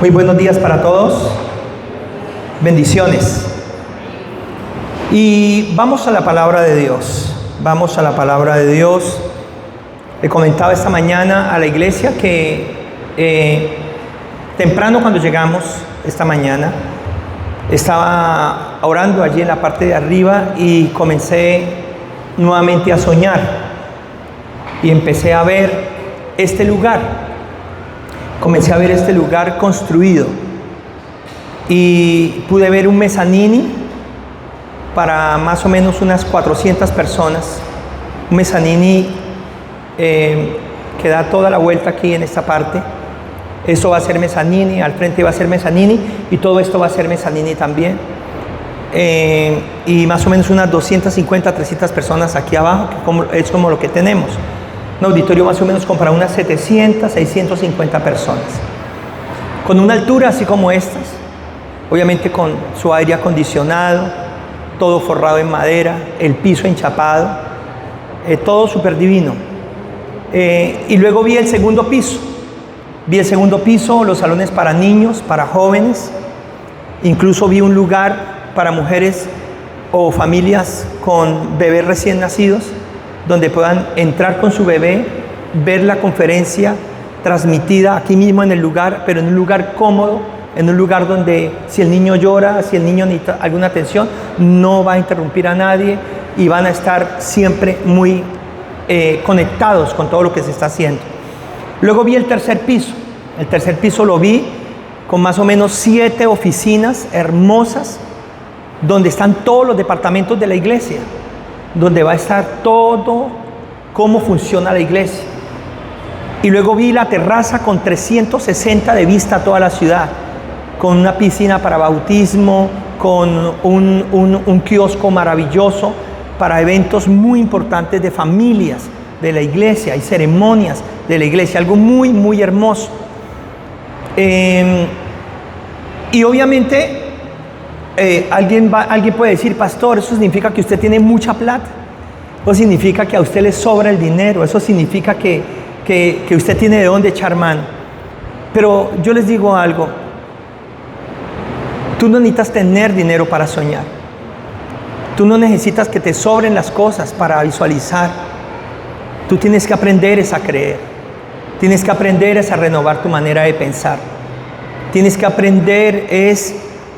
Muy buenos días para todos. Bendiciones. Y vamos a la palabra de Dios. Vamos a la palabra de Dios. Le comentaba esta mañana a la iglesia que temprano cuando llegamos esta mañana estaba orando allí en la parte de arriba y comencé nuevamente a soñar y empecé a ver este lugar. Comencé a ver este lugar construido y pude ver un mezanini para más o menos unas 400 personas. Un mezanini que da toda la vuelta aquí en esta parte. Eso va a ser mezanini, al frente va a ser mezanini y todo esto va a ser mezanini también. Y más o menos unas 250, 300 personas aquí abajo, que es como lo que tenemos. Un auditorio más o menos como para unas 700, 650 personas. Con una altura así como estas, obviamente con su aire acondicionado, todo forrado en madera, el piso enchapado, todo súper divino. Y luego vi el segundo piso. Vi el segundo piso, los salones para niños, para jóvenes. Incluso vi un lugar para mujeres o familias con bebés recién nacidos, donde puedan entrar con su bebé, ver la conferencia transmitida aquí mismo en el lugar, pero en un lugar cómodo, en un lugar donde si el niño llora, si el niño necesita alguna atención, no va a interrumpir a nadie y van a estar siempre muy conectados con todo lo que se está haciendo. Luego vi el tercer piso. El tercer piso lo vi con más o menos 7 oficinas hermosas, donde están todos los departamentos de la iglesia, donde va a estar todo cómo funciona la iglesia. Y luego vi la terraza con 360 de vista a toda la ciudad, con una piscina para bautismo, con un kiosco maravilloso para eventos muy importantes de familias de la iglesia y ceremonias de la iglesia, algo muy, muy hermoso. Y obviamente alguien puede decir: pastor, eso significa que usted tiene mucha plata, eso significa que a usted le sobra el dinero, eso significa que usted tiene de dónde echar mano. Pero yo les digo algo: tú no necesitas tener dinero para soñar, tú no necesitas que te sobren las cosas para visualizar. Tú tienes que aprender a creer, tienes que aprender a renovar tu manera de pensar, tienes que aprender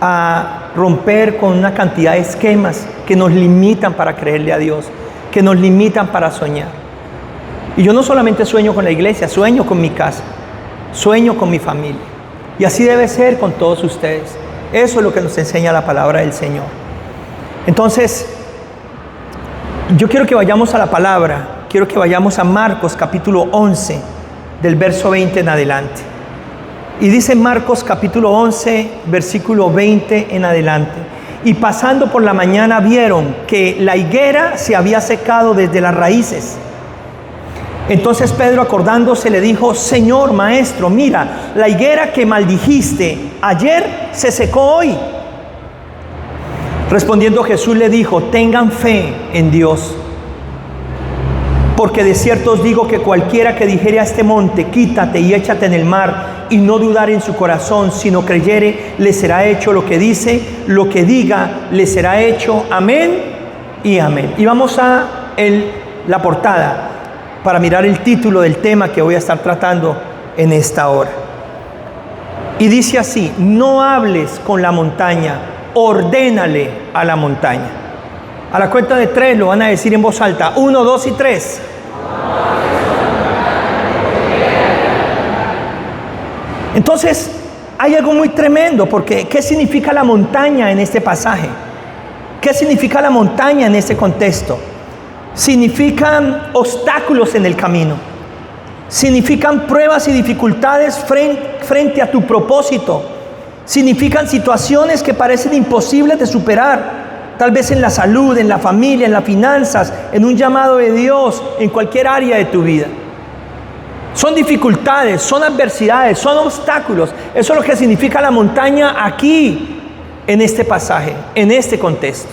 a romper con una cantidad de esquemas que nos limitan para creerle a Dios, que nos limitan para soñar. Y yo no solamente sueño con la iglesia, sueño con mi casa, sueño con mi familia. Y así debe ser con todos ustedes. Eso es lo que nos enseña la palabra del Señor. Entonces, yo quiero que vayamos a la palabra, quiero que vayamos a Marcos capítulo 11, del verso 20 en adelante. Y dice Marcos capítulo 11, versículo 20 en adelante: y pasando por la mañana vieron que la higuera se había secado desde las raíces. Entonces Pedro, acordándose, le dijo: Señor, maestro, mira, la higuera que maldijiste ayer se secó hoy. Respondiendo Jesús le dijo: tengan fe en Dios, porque de cierto os digo que cualquiera que dijere a este monte: quítate y échate en el mar, y no dudar en su corazón, sino creyere, le será hecho lo que dice, lo que diga, le será hecho. Amén y amén. Y vamos a la portada para mirar el título del tema que voy a estar tratando en esta hora. Y dice así: no hables con la montaña, ordénale a la montaña. A la cuenta de 3 lo van a decir en voz alta: 1, 2 y 3. Entonces, hay algo muy tremendo, porque ¿qué significa la montaña en este pasaje? ¿Qué significa la montaña en este contexto? Significan obstáculos en el camino, significan pruebas y dificultades frente a tu propósito, significan situaciones que parecen imposibles de superar, tal vez en la salud, en la familia, en las finanzas, en un llamado de Dios, en cualquier área de tu vida. Son dificultades, son adversidades, son obstáculos. Eso es lo que significa la montaña aquí, en este pasaje, en este contexto.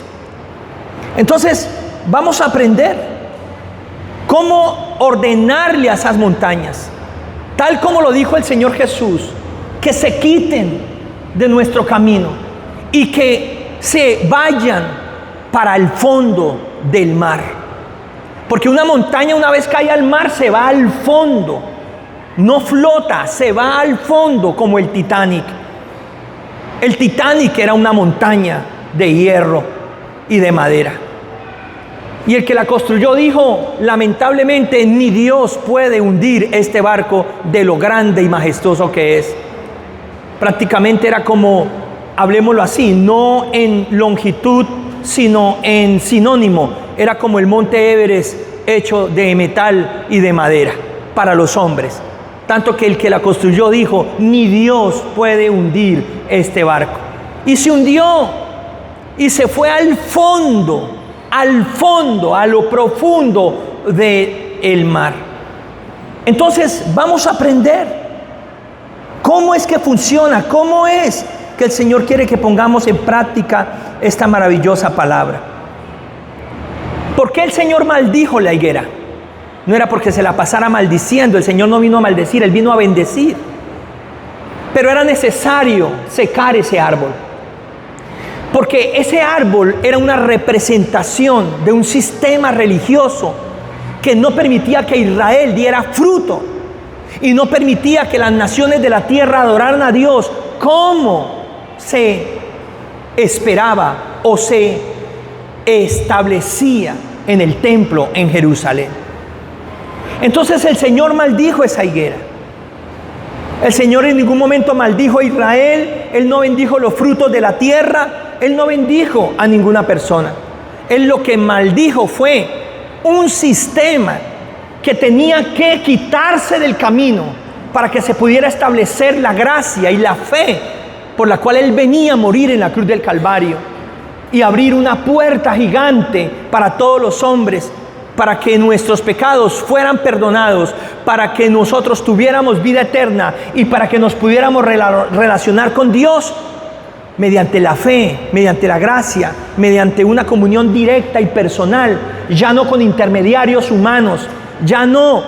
Entonces, vamos a aprender cómo ordenarle a esas montañas, tal como lo dijo el Señor Jesús, que se quiten de nuestro camino y que se vayan para el fondo del mar. Porque una montaña, una vez cae al mar, se va al fondo. No flota, se va al fondo, como el Titanic. El Titanic era una montaña de hierro y de madera. Y el que la construyó dijo, lamentablemente, ni Dios puede hundir este barco de lo grande y majestuoso que es. Prácticamente era como, hablemoslo así, no en longitud, sino en sinónimo. Era como el monte Everest hecho de metal y de madera para los hombres. Tanto que el que la construyó dijo, ni Dios puede hundir este barco. Y se hundió y se fue al fondo, a lo profundo del mar. Entonces vamos a aprender cómo es que funciona, cómo es que el Señor quiere que pongamos en práctica esta maravillosa palabra. ¿Por qué el Señor maldijo la higuera? No era porque se la pasara maldiciendo. El Señor no vino a maldecir, Él vino a bendecir. Pero era necesario secar ese árbol. Porque ese árbol era una representación de un sistema religioso que no permitía que Israel diera fruto. Y no permitía que las naciones de la tierra adoraran a Dios como se esperaba o se establecía en el templo en Jerusalén. Entonces el Señor maldijo esa higuera. El Señor en ningún momento maldijo a Israel. Él no bendijo los frutos de la tierra. Él no bendijo a ninguna persona. Él lo que maldijo fue un sistema que tenía que quitarse del camino para que se pudiera establecer la gracia y la fe por la cual Él venía a morir en la cruz del Calvario y abrir una puerta gigante para todos los hombres, para que nuestros pecados fueran perdonados, para que nosotros tuviéramos vida eterna y para que nos pudiéramos relacionar con Dios mediante la fe, mediante la gracia, mediante una comunión directa y personal, ya no con intermediarios humanos, ya no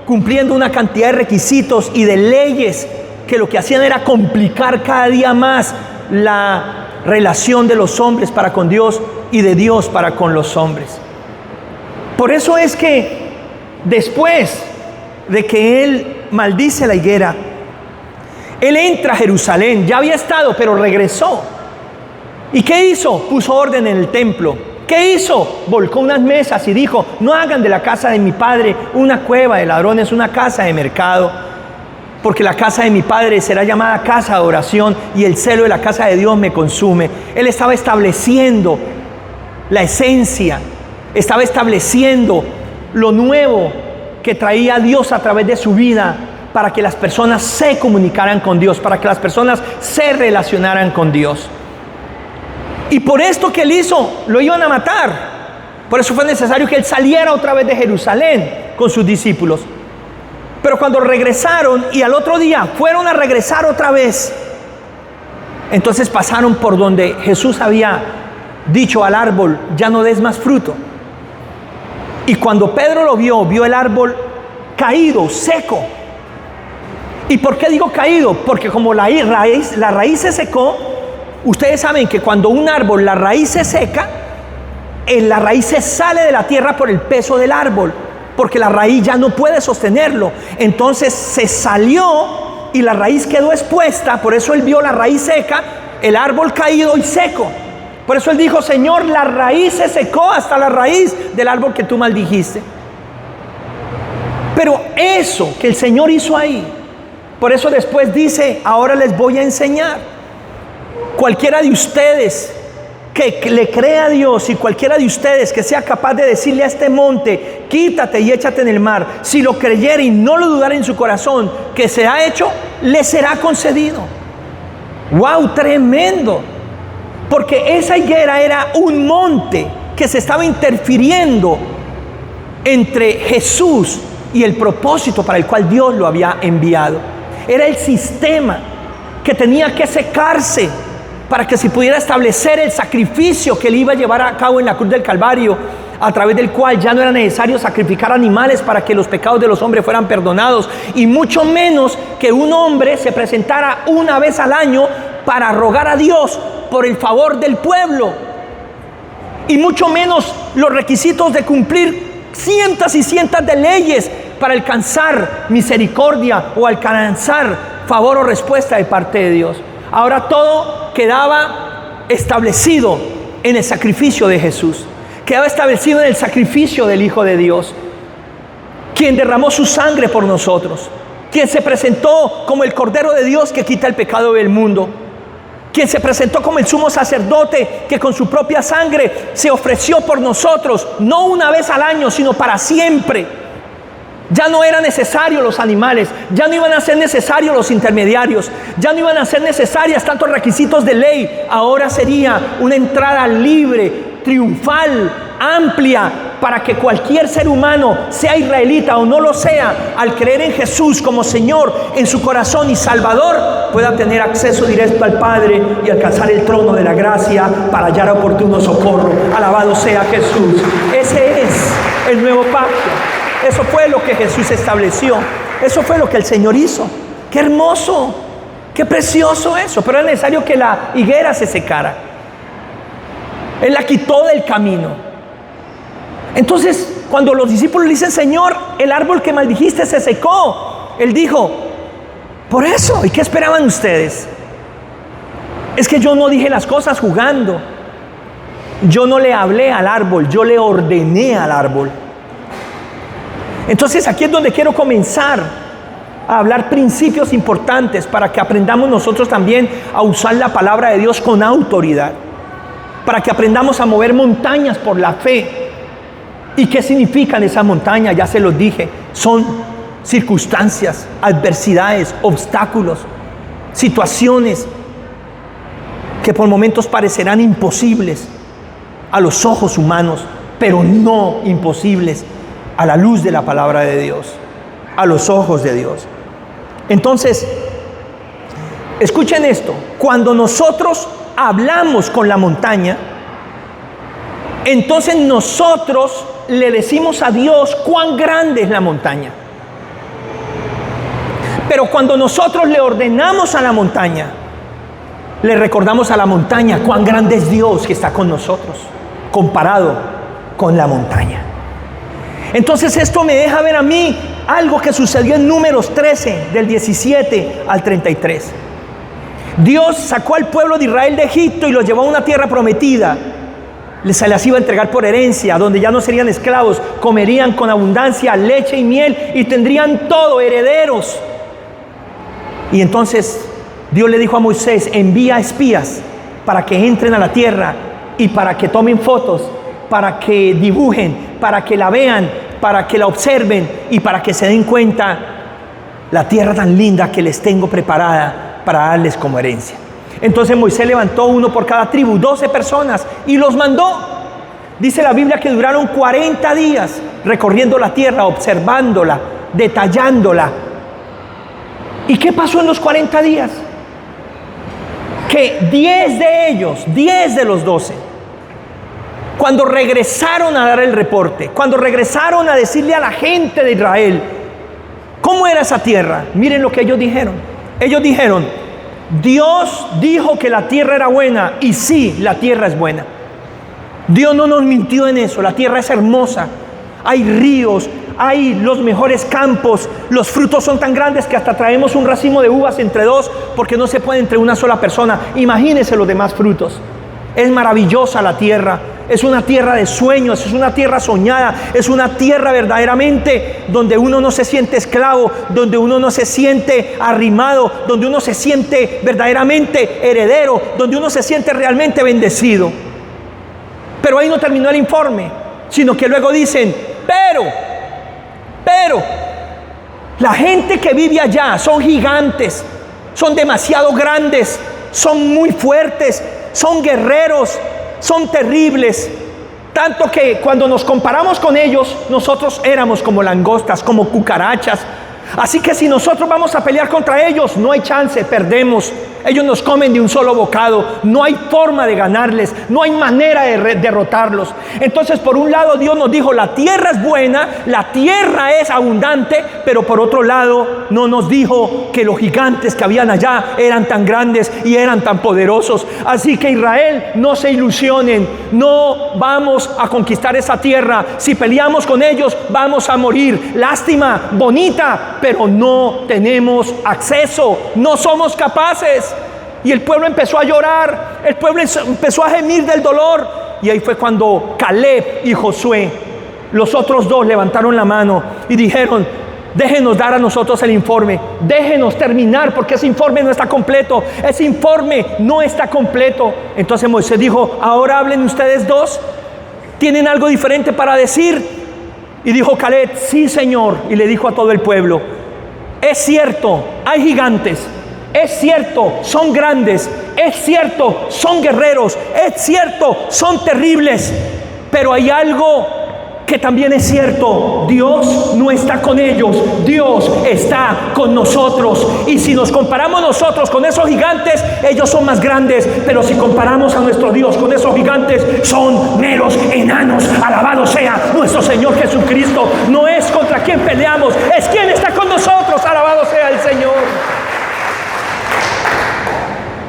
cumpliendo una cantidad de requisitos y de leyes que lo que hacían era complicar cada día más la relación de los hombres para con Dios y de Dios para con los hombres. Por eso es que después de que Él maldice la higuera, Él entra a Jerusalén. Ya había estado, pero regresó. ¿Y qué hizo? Puso orden en el templo. ¿Qué hizo? Volcó unas mesas y dijo, no hagan de la casa de mi padre una cueva de ladrones, una casa de mercado, porque la casa de mi padre será llamada casa de oración y el celo de la casa de Dios me consume. Él estaba estableciendo la esencia, estaba estableciendo lo nuevo que traía Dios a través de su vida para que las personas se comunicaran con Dios, para que las personas se relacionaran con Dios. Y por esto que Él hizo, lo iban a matar. Por eso fue necesario que Él saliera otra vez de Jerusalén con sus discípulos. Pero cuando regresaron y al otro día fueron a regresar otra vez, entonces pasaron por donde Jesús había dicho al árbol, ya no des más fruto. Y cuando Pedro lo vio el árbol caído, seco. ¿Y por qué digo caído? Porque como la raíz se secó, ustedes saben que cuando un árbol, la raíz se seca, la raíz se sale de la tierra por el peso del árbol, porque la raíz ya no puede sostenerlo. Entonces se salió y la raíz quedó expuesta. Por eso Él vio la raíz seca, el árbol caído y seco. Por eso Él dijo, Señor, la raíz se secó hasta la raíz del árbol que tú maldijiste. Pero eso que el Señor hizo ahí, por eso después dice, ahora les voy a enseñar. Cualquiera de ustedes que le crea a Dios y cualquiera de ustedes que sea capaz de decirle a este monte, quítate y échate en el mar, si lo creyere y no lo dudara en su corazón que será hecho, le será concedido. ¡Wow! Tremendo. Porque esa higuera era un monte que se estaba interfiriendo entre Jesús y el propósito para el cual Dios lo había enviado. Era el sistema que tenía que secarse para que se pudiera establecer el sacrificio que Él iba a llevar a cabo en la cruz del Calvario a través del cual ya no era necesario sacrificar animales para que los pecados de los hombres fueran perdonados, y mucho menos que un hombre se presentara una vez al año para rogar a Dios por el favor del pueblo, y mucho menos los requisitos de cumplir cientos y cientos de leyes para alcanzar misericordia o alcanzar favor o respuesta de parte de Dios. Ahora todo quedaba establecido en el sacrificio de Jesús. Quedaba establecido en el sacrificio del Hijo de Dios, quien derramó su sangre por nosotros, quien se presentó como el Cordero de Dios que quita el pecado del mundo, quien se presentó como el sumo sacerdote que con su propia sangre se ofreció por nosotros, no una vez al año, sino para siempre. Ya no eran necesarios los animales, ya no iban a ser necesarios los intermediarios, ya no iban a ser necesarias tantos requisitos de ley. Ahora sería una entrada libre, triunfal, amplia, para que cualquier ser humano, sea israelita o no lo sea, al creer en Jesús como Señor en su corazón y Salvador, pueda tener acceso directo al Padre y alcanzar el trono de la gracia para hallar oportuno socorro. Alabado sea Jesús. Ese es el nuevo pacto. Eso fue lo que Jesús estableció. Eso fue lo que el Señor hizo. ¡Qué hermoso! ¡Qué precioso eso! Pero es necesario que la higuera se secara. Él la quitó del camino. Entonces, cuando los discípulos le dicen: Señor, el árbol que maldijiste se secó, Él dijo: por eso. ¿Y qué esperaban ustedes? Es que yo no dije las cosas jugando. Yo no le hablé al árbol, yo le ordené al árbol. Entonces aquí es donde quiero comenzar a hablar principios importantes para que aprendamos nosotros también a usar la palabra de Dios con autoridad, para que aprendamos a mover montañas por la fe. ¿Y qué significan esas montañas? Ya se los dije, son circunstancias, adversidades, obstáculos, situaciones que por momentos parecerán imposibles a los ojos humanos, pero no imposibles a la luz de la palabra de Dios, a los ojos de Dios. Entonces, escuchen esto: cuando nosotros hablamos con la montaña, entonces nosotros le decimos a Dios cuán grande es la montaña. Pero cuando nosotros le ordenamos a la montaña, le recordamos a la montaña cuán grande es Dios que está con nosotros, comparado con la montaña. Entonces esto me deja ver a mí algo que sucedió en Números 13, del 17 al 33. Dios sacó al pueblo de Israel de Egipto y los llevó a una tierra prometida. Se las iba a entregar por herencia, donde ya no serían esclavos, comerían con abundancia leche y miel y tendrían todo, herederos. Y entonces Dios le dijo a Moisés: envía espías para que entren a la tierra y para que tomen fotos, para que dibujen, para que la vean, para que la observen y para que se den cuenta la tierra tan linda que les tengo preparada para darles como herencia. Entonces Moisés levantó uno por cada tribu, 12 personas, y los mandó. Dice la Biblia que duraron 40 días recorriendo la tierra, observándola, detallándola. ¿Y qué pasó en los 40 días? Que 10 de ellos, 10 de los 12, cuando regresaron a dar el reporte, cuando regresaron a decirle a la gente de Israel cómo era esa tierra, miren lo que ellos dijeron. Ellos dijeron: Dios dijo que la tierra era buena, y sí, la tierra es buena. Dios no nos mintió en eso. La tierra es hermosa, hay ríos, hay los mejores campos, los frutos son tan grandes que hasta traemos un racimo de uvas entre dos, porque no se puede entre una sola persona. Imagínense los demás frutos. Es maravillosa la tierra. Es una tierra de sueños, es una tierra soñada, es una tierra verdaderamente donde uno no se siente esclavo, donde uno no se siente arrimado, donde uno se siente verdaderamente heredero, donde uno se siente realmente bendecido. Pero ahí no terminó el informe, sino que luego dicen: pero la gente que vive allá son gigantes, son demasiado grandes, son muy fuertes, son guerreros, son terribles, tanto que cuando nos comparamos con ellos, nosotros éramos como langostas, como cucarachas. Así que si nosotros vamos a pelear contra ellos, no hay chance, perdemos. Ellos nos comen de un solo bocado. No hay forma de ganarles, no hay manera de derrotarlos. Entonces, por un lado, Dios nos dijo, la tierra es buena, la tierra es abundante, pero por otro lado, no nos dijo que los gigantes que habían allá eran tan grandes y eran tan poderosos. Así que Israel, no se ilusionen, no vamos a conquistar esa tierra. Si peleamos con ellos, vamos a morir. Lástima, bonita, pero no tenemos acceso, no somos capaces. Y el pueblo empezó a llorar, el pueblo empezó a gemir del dolor. Y ahí fue cuando Caleb y Josué, los otros dos, levantaron la mano y dijeron, déjenos dar a nosotros el informe, déjenos terminar, porque ese informe no está completo, ese informe no está completo. Entonces Moisés dijo, ahora hablen ustedes dos, ¿tienen algo diferente para decir? Y dijo Caleb, sí, Señor. Y le dijo a todo el pueblo, es cierto, hay gigantes, es cierto, son grandes, es cierto, son guerreros, es cierto, son terribles, pero hay algo que también es cierto: Dios no está con ellos, Dios está con nosotros. Y si nos comparamos nosotros con esos gigantes, ellos son más grandes, pero si comparamos a nuestro Dios con esos gigantes, son meros enanos. Alabado sea nuestro Señor Jesucristo. No es contra quien peleamos, es quien está con nosotros. Alabado sea el Señor.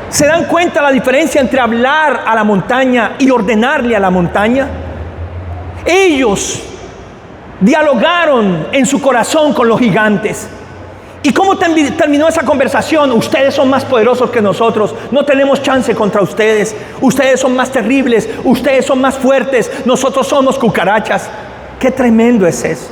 ¿Se dan cuenta la diferencia entre hablar a la montaña y ordenarle a la montaña? Ellos dialogaron en su corazón con los gigantes. ¿Y cómo terminó esa conversación? Ustedes son más poderosos que nosotros, no tenemos chance contra ustedes. Ustedes son más terribles, ustedes son más fuertes, nosotros somos cucarachas. Qué tremendo es eso.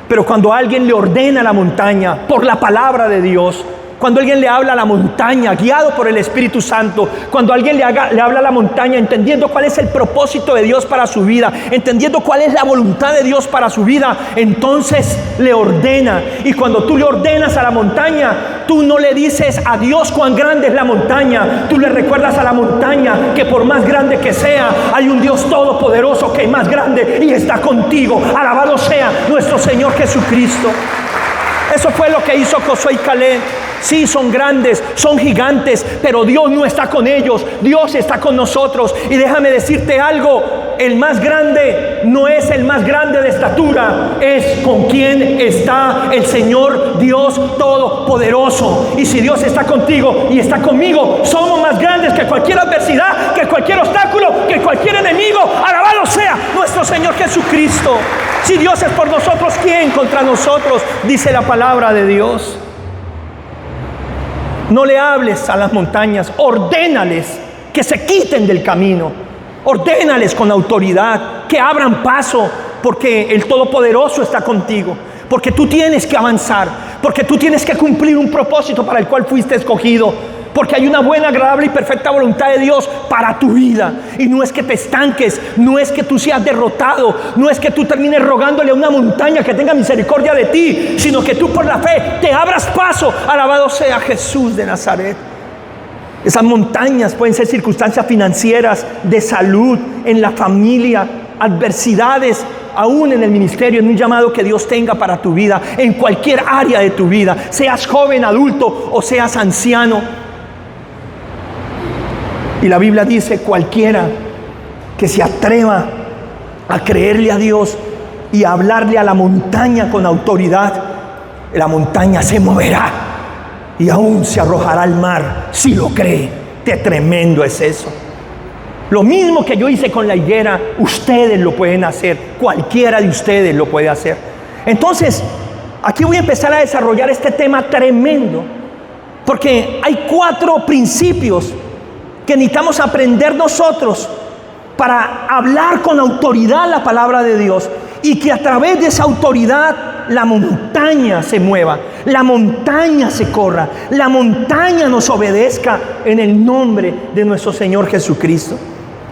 Pero cuando alguien le ordena a la montaña por la palabra de Dios, cuando alguien le habla a la montaña guiado por el Espíritu Santo, cuando alguien le habla a la montaña entendiendo cuál es el propósito de Dios para su vida, entendiendo cuál es la voluntad de Dios para su vida, entonces le ordena. Y cuando tú le ordenas a la montaña, tú no le dices a Dios cuán grande es la montaña, tú le recuerdas a la montaña que por más grande que sea, hay un Dios todopoderoso que es más grande y está contigo. Alabado sea nuestro Señor Jesucristo. Eso fue lo que hizo Josué y Caleb. Sí, son grandes, son gigantes, pero Dios no está con ellos, Dios está con nosotros. Y déjame decirte algo, el más grande no es el más grande de estatura, es con quien está el Señor Dios Todopoderoso. Y si Dios está contigo y está conmigo, somos más grandes que cualquier adversidad, que cualquier obstáculo, que cualquier enemigo. Alabado sea nuestro Señor Jesucristo. Si Dios es por nosotros, ¿quién contra nosotros? Dice la palabra de Dios. No le hables a las montañas, ordénales que se quiten del camino, ordénales con autoridad, que abran paso, porque el Todopoderoso está contigo, porque tú tienes que avanzar, porque tú tienes que cumplir un propósito para el cual fuiste escogido, porque hay una buena, agradable y perfecta voluntad de Dios para tu vida. Y no es que te estanques, no es que tú seas derrotado, no es que tú termines rogándole a una montaña que tenga misericordia de ti, sino que tú por la fe te abras paso. Alabado sea Jesús de Nazaret. Esas montañas pueden ser circunstancias financieras, de salud, en la familia, adversidades, aún en el ministerio, en un llamado que Dios tenga para tu vida, en cualquier área de tu vida, seas joven, adulto o seas anciano. Y la Biblia dice, cualquiera que se atreva a creerle a Dios y a hablarle a la montaña con autoridad, la montaña se moverá y aún se arrojará al mar, si lo cree. Qué tremendo es eso. Lo mismo que yo hice con la higuera, ustedes lo pueden hacer, cualquiera de ustedes lo puede hacer. Entonces, aquí voy a empezar a desarrollar este tema tremendo, porque hay 4 principios que necesitamos aprender nosotros para hablar con autoridad la palabra de Dios, y que a través de esa autoridad la montaña se mueva, la montaña se corra, la montaña nos obedezca en el nombre de nuestro Señor Jesucristo.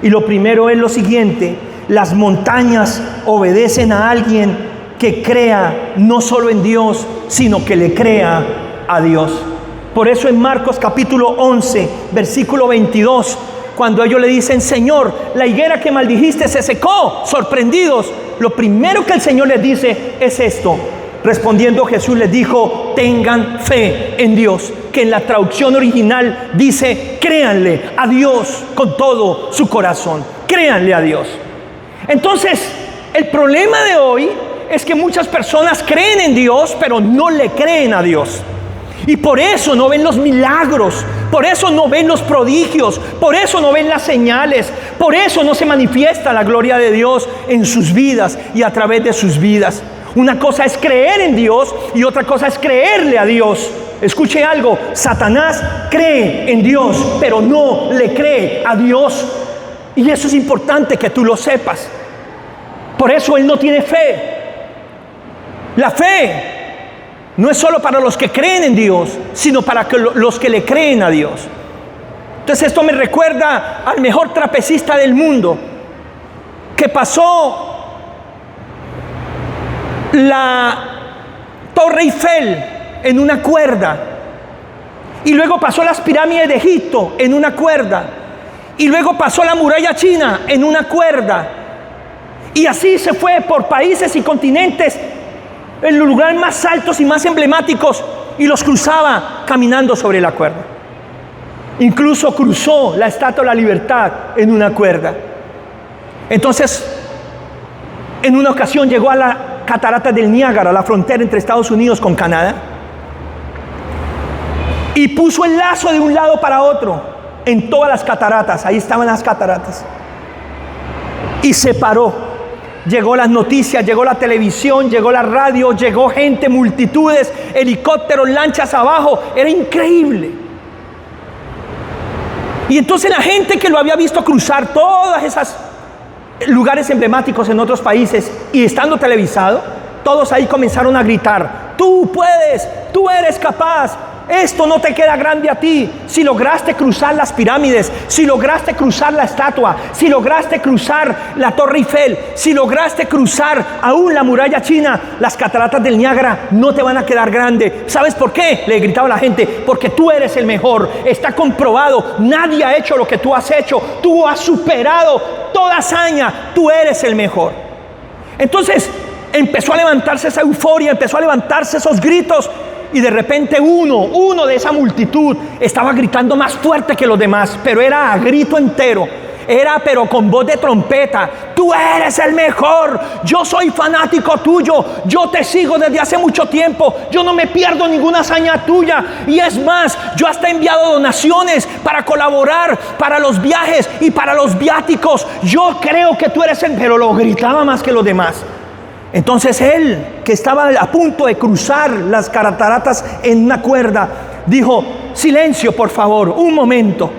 Y lo primero es lo siguiente: las montañas obedecen a alguien que crea no solo en Dios, sino que le crea a Dios. Por eso en Marcos capítulo 11, versículo 22, cuando ellos le dicen, Señor, la higuera que maldijiste se secó, sorprendidos, lo primero que el Señor les dice es esto: Respondiendo Jesús les dijo: tengan fe en Dios, que en la traducción original dice: créanle a Dios con todo su corazón. Créanle a Dios. Entonces, el problema de hoy es que muchas personas creen en Dios, pero no le creen a Dios. Y por eso no ven los milagros, por eso no ven los prodigios, por eso no ven las señales, por eso no se manifiesta la gloria de Dios en sus vidas y a través de sus vidas. Una cosa es creer en Dios y otra cosa es creerle a Dios. Escuche algo: Satanás cree en Dios, pero no le cree a Dios. Y eso es importante que tú lo sepas. Por eso él no tiene fe. La fe no es solo para los que creen en Dios, sino para los que le creen a Dios. Entonces esto me recuerda al mejor trapecista del mundo, que pasó la Torre Eiffel en una cuerda, y luego pasó las pirámides de Egipto en una cuerda, y luego pasó la muralla china en una cuerda, y así se fue por países y continentes en los lugares más altos y más emblemáticos, y los cruzaba caminando sobre la cuerda. Incluso cruzó la Estatua de la Libertad en una cuerda. Entonces, en una ocasión llegó a la Cataratas del Niágara, la frontera entre Estados Unidos con Canadá, y puso el lazo de un lado para otro en todas las cataratas. Ahí estaban las cataratas, y se paró. Llegó las noticias, llegó la televisión, llegó la radio, llegó gente, multitudes, helicópteros, lanchas abajo. Era increíble. Y entonces la gente que lo había visto cruzar todas esas lugares emblemáticos en otros países y estando televisado, todos ahí comenzaron a gritar: tú puedes, tú eres capaz, esto no te queda grande a ti. Si lograste cruzar las pirámides, si lograste cruzar la estatua, si lograste cruzar la Torre Eiffel, si lograste cruzar aún la muralla china, las cataratas del Niágara no te van a quedar grande. ¿Sabes por qué?, le gritaba la gente: porque tú eres el mejor, está comprobado, nadie ha hecho lo que tú has hecho, tú has superado toda hazaña, tú eres el mejor. Entonces empezó a levantarse esa euforia, empezó a levantarse esos gritos. Y de repente uno de esa multitud estaba gritando más fuerte que los demás, pero era a grito entero, era pero con voz de trompeta: tú eres el mejor, yo soy fanático tuyo, yo te sigo desde hace mucho tiempo, yo no me pierdo ninguna hazaña tuya, y es más, yo hasta he enviado donaciones para colaborar para los viajes y para los viáticos, yo creo que tú eres el... Pero lo gritaba más que los demás. Entonces él, que estaba a punto de cruzar las cataratas en una cuerda, dijo: silencio, por favor, un momento.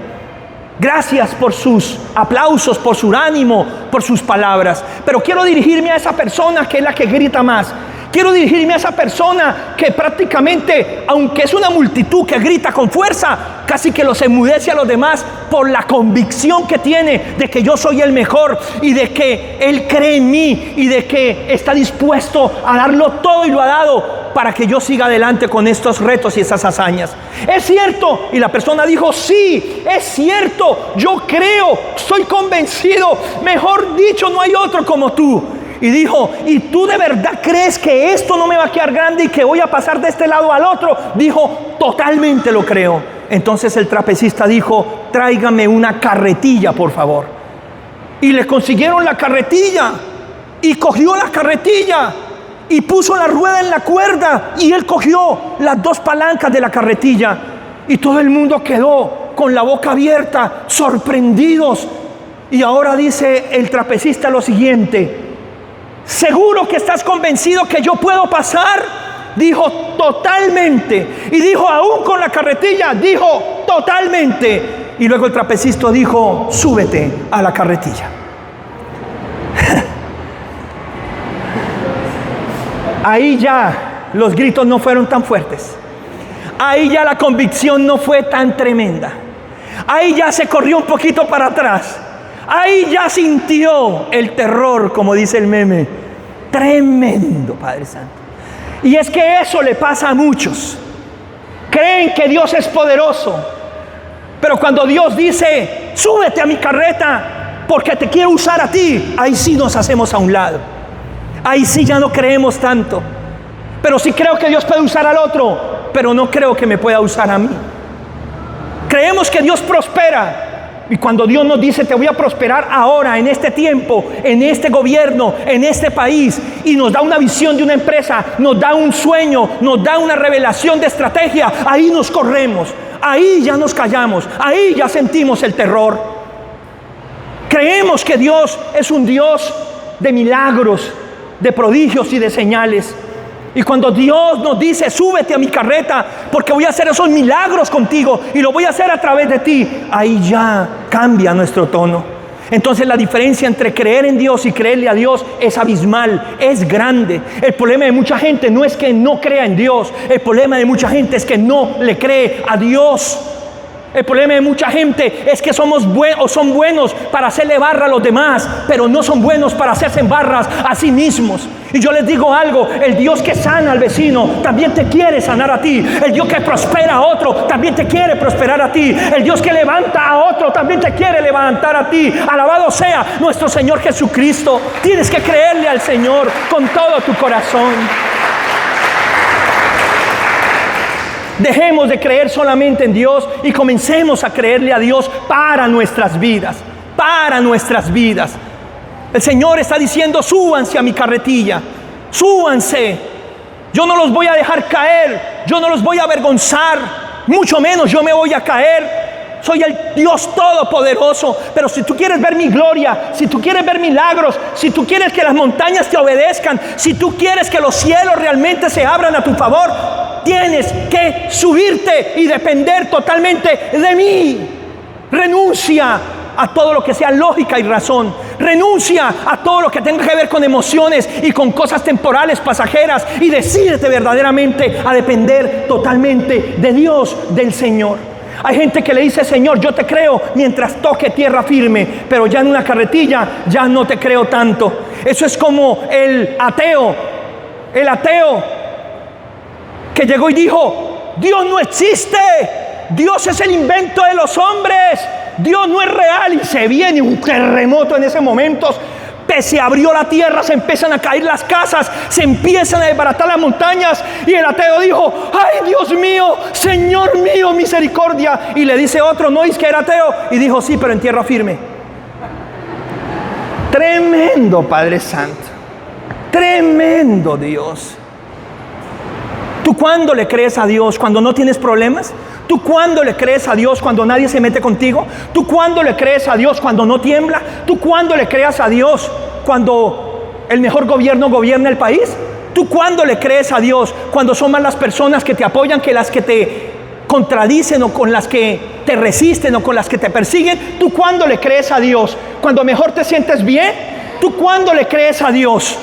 Gracias por sus aplausos, por su ánimo, por sus palabras, pero quiero dirigirme a esa persona que es la que grita más. Quiero dirigirme a esa persona que prácticamente, aunque es una multitud que grita con fuerza, casi que los enmudece a los demás por la convicción que tiene de que yo soy el mejor y de que él cree en mí y de que está dispuesto a darlo todo, y lo ha dado para que yo siga adelante con estos retos y esas hazañas. ¿Es cierto? Y la persona dijo: sí, es cierto, yo creo, estoy convencido, mejor dicho, no hay otro como tú. Y dijo: ¿y tú de verdad crees que esto no me va a quedar grande y que voy a pasar de este lado al otro? Dijo: totalmente lo creo. Entonces el trapecista dijo: tráigame una carretilla, por favor. Y le consiguieron la carretilla, y cogió la carretilla y puso la rueda en la cuerda, y él cogió las dos palancas de la carretilla, y todo el mundo quedó con la boca abierta, sorprendidos. Y ahora dice el trapecista lo siguiente: ¿seguro que estás convencido que yo puedo pasar? Dijo: totalmente. Y dijo: aún con la carretilla. Dijo: totalmente. Y luego el trapecista dijo: súbete a la carretilla. Ahí ya los gritos no fueron tan fuertes, ahí ya la convicción no fue tan tremenda, ahí ya se corrió un poquito para atrás. Ahí ya sintió el terror, como dice el meme. Tremendo, Padre Santo. Y es que eso le pasa a muchos. Creen que Dios es poderoso, pero cuando Dios dice: súbete a mi carreta porque te quiero usar a ti, ahí sí nos hacemos a un lado. Ahí sí ya no creemos tanto. Pero sí creo que Dios puede usar al otro, pero no creo que me pueda usar a mí. Creemos que Dios prospera. Y cuando Dios nos dice, te voy a prosperar ahora, en este tiempo, en este gobierno, en este país, y nos da una visión de una empresa, nos da un sueño, nos da una revelación de estrategia, ahí nos corremos, ahí ya nos callamos, ahí ya sentimos el terror. Creemos que Dios es un Dios de milagros, de prodigios y de señales. Y cuando Dios nos dice, súbete a mi carreta, porque voy a hacer esos milagros contigo y lo voy a hacer a través de ti, ahí ya cambia nuestro tono. Entonces la diferencia entre creer en Dios y creerle a Dios es abismal, es grande. El problema de mucha gente no es que no crea en Dios, el problema de mucha gente es que no le cree a Dios. El problema de mucha gente es que son buenos para hacerle barra a los demás, pero no son buenos para hacerse barras a sí mismos. Y yo les digo algo, el Dios que sana al vecino también te quiere sanar a ti. El Dios que prospera a otro también te quiere prosperar a ti. El Dios que levanta a otro también te quiere levantar a ti. Alabado sea nuestro Señor Jesucristo. Tienes que creerle al Señor con todo tu corazón. Dejemos de creer solamente en Dios y comencemos a creerle a Dios para nuestras vidas, para nuestras vidas. El Señor está diciendo, súbanse a mi carretilla, súbanse. Yo no los voy a dejar caer, yo no los voy a avergonzar, mucho menos yo me voy a caer. Soy el Dios Todopoderoso, pero si tú quieres ver mi gloria, si tú quieres ver milagros, si tú quieres que las montañas te obedezcan, si tú quieres que los cielos realmente se abran a tu favor, tienes que subirte y depender totalmente de mí. Renuncia a todo lo que sea lógica y razón. Renuncia a todo lo que tenga que ver con emociones y con cosas temporales, pasajeras, y decídete verdaderamente a depender totalmente de Dios, del Señor. Hay gente que le dice, Señor, yo te creo mientras toque tierra firme, pero ya en una carretilla ya no te creo tanto. Eso es como el ateo que llegó y dijo, Dios no existe, Dios es el invento de los hombres, Dios no es real. Y se viene un terremoto en ese momento, se abrió la tierra, se empiezan a caer las casas, se empiezan a desbaratar las montañas, y el ateo dijo, ay Dios mío, Señor mío, misericordia. Y le dice otro, no es que era ateo, y dijo, sí, pero en tierra firme. Tremendo Padre Santo, tremendo Dios. ¿Tú cuándo le crees a Dios? ¿Cuando no tienes problemas? ¿Tú cuándo le crees a Dios cuando nadie se mete contigo? ¿Tú cuándo le crees a Dios cuando no tiembla? ¿Tú cuándo le crees a Dios cuando el mejor gobierno gobierna el país? ¿Tú cuándo le crees a Dios cuando son más las personas que te apoyan que las que te contradicen, o con las que te resisten, o con las que te persiguen? ¿Tú cuándo le crees a Dios? ¿Cuando mejor te sientes bien? ¿Tú cuándo le crees a Dios?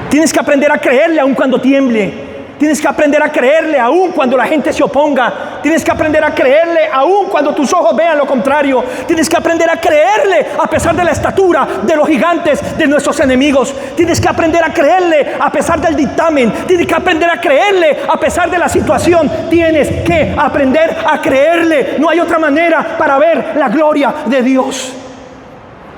Tienes que aprender a creerle aun cuando tiemble. Tienes que aprender a creerle aún cuando la gente se oponga. Tienes que aprender a creerle aún cuando tus ojos vean lo contrario. Tienes que aprender a creerle a pesar de la estatura de los gigantes, de nuestros enemigos. Tienes que aprender a creerle a pesar del dictamen. Tienes que aprender a creerle a pesar de la situación. Tienes que aprender a creerle. No hay otra manera para ver la gloria de Dios.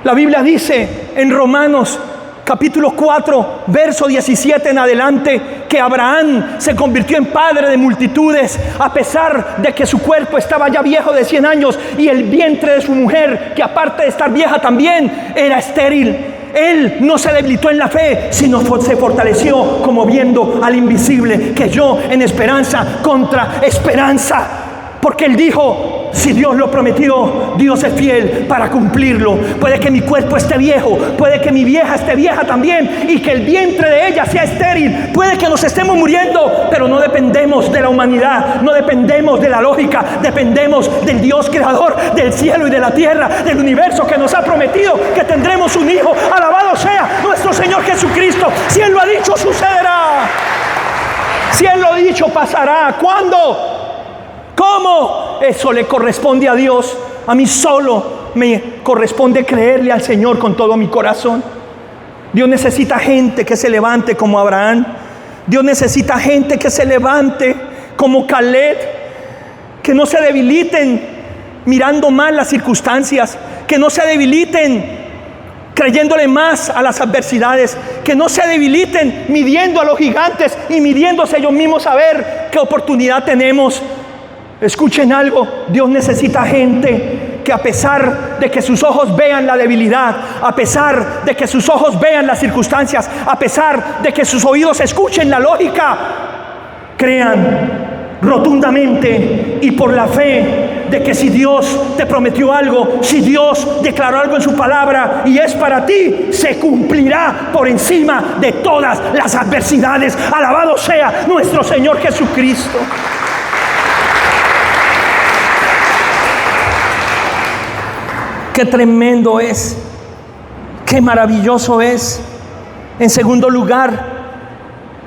La Biblia dice en Romanos capítulo 4, verso 17 en adelante, que Abraham se convirtió en padre de multitudes a pesar de que su cuerpo estaba ya viejo de 100 años y el vientre de su mujer, que aparte de estar vieja también, era estéril. Él no se debilitó en la fe, sino se fortaleció como viendo al invisible, que yo en esperanza contra esperanza. Porque él dijo, si Dios lo prometió, Dios es fiel para cumplirlo. Puede que mi cuerpo esté viejo, puede que mi vieja esté vieja también, y que el vientre de ella sea estéril. Puede que nos estemos muriendo, pero no dependemos de la humanidad, no dependemos de la lógica, dependemos del Dios creador del cielo y de la tierra, del universo, que nos ha prometido que tendremos un hijo. Alabado sea nuestro Señor Jesucristo. Si Él lo ha dicho, sucederá. Si Él lo ha dicho, pasará. ¿Cuándo? ¿Cómo? Eso le corresponde a Dios. A mí solo me corresponde creerle al Señor con todo mi corazón. Dios necesita gente que se levante como Abraham. Dios necesita gente que se levante como Caleb, que no se debiliten mirando mal las circunstancias, que no se debiliten creyéndole más a las adversidades, que no se debiliten midiendo a los gigantes y midiéndose ellos mismos a ver qué oportunidad tenemos. Escuchen algo, Dios necesita gente que a pesar de que sus ojos vean la debilidad, a pesar de que sus ojos vean las circunstancias, a pesar de que sus oídos escuchen la lógica, crean rotundamente y por la fe de que si Dios te prometió algo, si Dios declaró algo en su palabra y es para ti, se cumplirá por encima de todas las adversidades. Alabado sea nuestro Señor Jesucristo. Qué tremendo es, qué maravilloso es. En segundo lugar,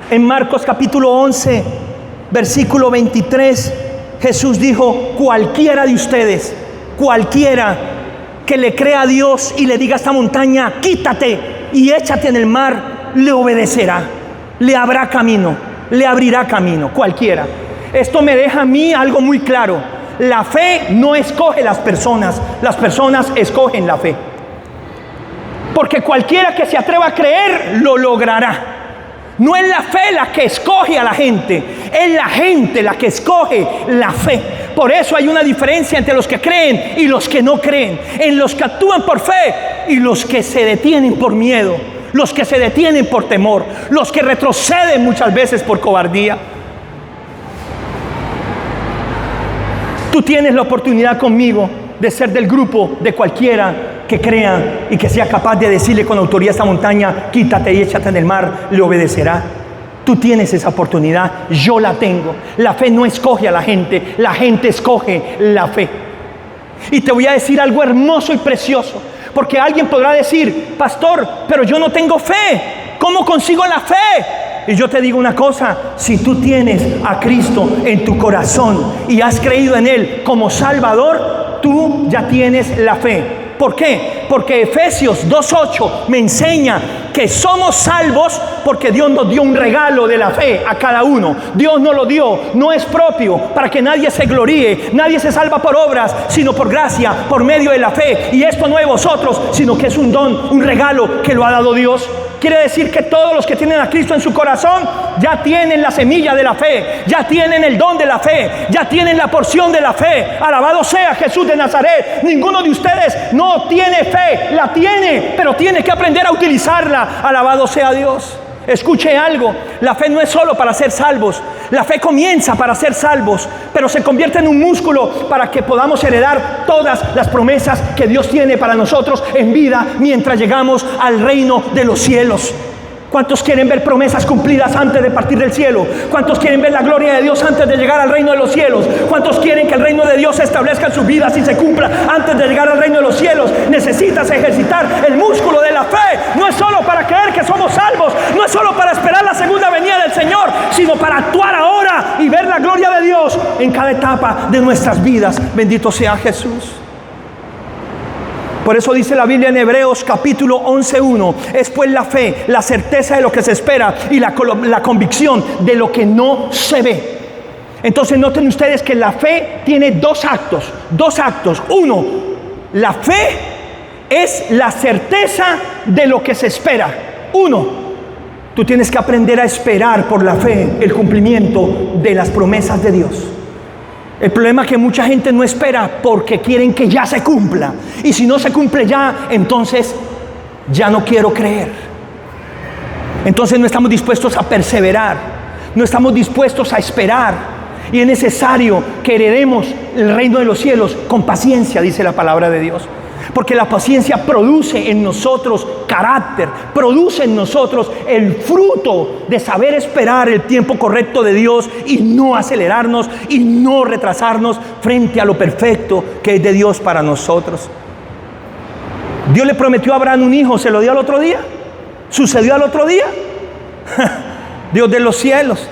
en Marcos capítulo 11, versículo 23, Jesús dijo: cualquiera de ustedes, cualquiera que le crea a Dios y le diga a esta montaña, quítate y échate en el mar, le obedecerá, le habrá camino, le abrirá camino, cualquiera. Esto me deja a mí algo muy claro. La fe no escoge las personas escogen la fe. Porque cualquiera que se atreva a creer, lo logrará. No es la fe la que escoge a la gente, es la gente la que escoge la fe. Por eso hay una diferencia entre los que creen y los que no creen, en los que actúan por fe y los que se detienen por miedo, los que se detienen por temor, los que retroceden muchas veces por cobardía. Tú tienes la oportunidad conmigo de ser del grupo de cualquiera que crea y que sea capaz de decirle con autoridad a esta montaña, quítate y échate en el mar, le obedecerá. Tú tienes esa oportunidad, yo la tengo. La fe no escoge a la gente escoge la fe. Y te voy a decir algo hermoso y precioso, porque alguien podrá decir, pastor, pero yo no tengo fe, ¿cómo consigo la fe? Y yo te digo una cosa, si tú tienes a Cristo en tu corazón y has creído en Él como Salvador, tú ya tienes la fe. ¿Por qué? Porque Efesios 2:8 me enseña que somos salvos porque Dios nos dio un regalo de la fe a cada uno. Dios nos lo dio, no es propio, para que nadie se gloríe. Nadie se salva por obras, sino por gracia, por medio de la fe. Y esto no es de vosotros, sino que es un don, un regalo que lo ha dado Dios. Quiere decir que todos los que tienen a Cristo en su corazón ya tienen la semilla de la fe, ya tienen el don de la fe, ya tienen la porción de la fe. Alabado sea Jesús de Nazaret. Ninguno de ustedes no tiene fe, la tiene, pero tiene que aprender a utilizarla. Alabado sea Dios. Escuche algo, la fe no es solo para ser salvos. La fe comienza para ser salvos, pero se convierte en un músculo para que podamos heredar todas las promesas que Dios tiene para nosotros en vida mientras llegamos al reino de los cielos. ¿Cuántos quieren ver promesas cumplidas antes de partir del cielo? ¿Cuántos quieren ver la gloria de Dios antes de llegar al reino de los cielos? ¿Cuántos quieren que el reino de Dios se establezca en sus vidas y se cumpla antes de llegar al reino de los cielos? Necesitas ejercitar el músculo de la fe. No es solo para creer que somos salvos, no es solo para esperar la segunda venida del Señor, sino para actuar ahora y ver la gloria de Dios en cada etapa de nuestras vidas. Bendito sea Jesús. Por eso dice la Biblia en Hebreos capítulo 11:1, es pues la fe, la certeza de lo que se espera y la convicción de lo que no se ve. Entonces noten ustedes que la fe tiene dos actos. Uno, la fe es la certeza de lo que se espera. Tú tienes que aprender a esperar por la fe el cumplimiento de las promesas de Dios. El problema es que mucha gente no espera porque quieren que ya se cumpla. Y si no se cumple ya, entonces ya no quiero creer. Entonces no estamos dispuestos a perseverar, no estamos dispuestos a esperar. Y es necesario que heredemos el reino de los cielos con paciencia, dice la palabra de Dios. Porque la paciencia produce en nosotros carácter, produce en nosotros el fruto de saber esperar el tiempo correcto de Dios y no acelerarnos y no retrasarnos frente a lo perfecto que es de Dios para nosotros. Dios le prometió a Abraham un hijo, ¿se lo dio al otro día? ¿Sucedió al otro día? Dios de los cielos.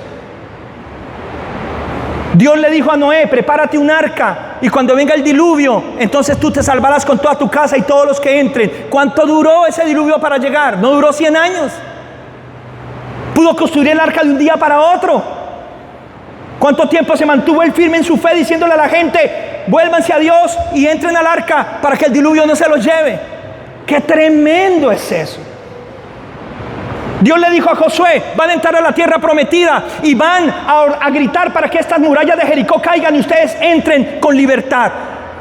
Dios le dijo a Noé, prepárate un arca y cuando venga el diluvio, entonces tú te salvarás con toda tu casa y todos los que entren. ¿Cuánto duró ese diluvio para llegar? No duró 100 años. Pudo construir el arca de un día para otro. ¿Cuánto tiempo se mantuvo él firme en su fe diciéndole a la gente, vuélvanse a Dios y entren al arca para que el diluvio no se los lleve? ¡Qué tremendo es eso! Dios le dijo a Josué: van a entrar a la tierra prometida y van a gritar para que estas murallas de Jericó caigan y ustedes entren con libertad.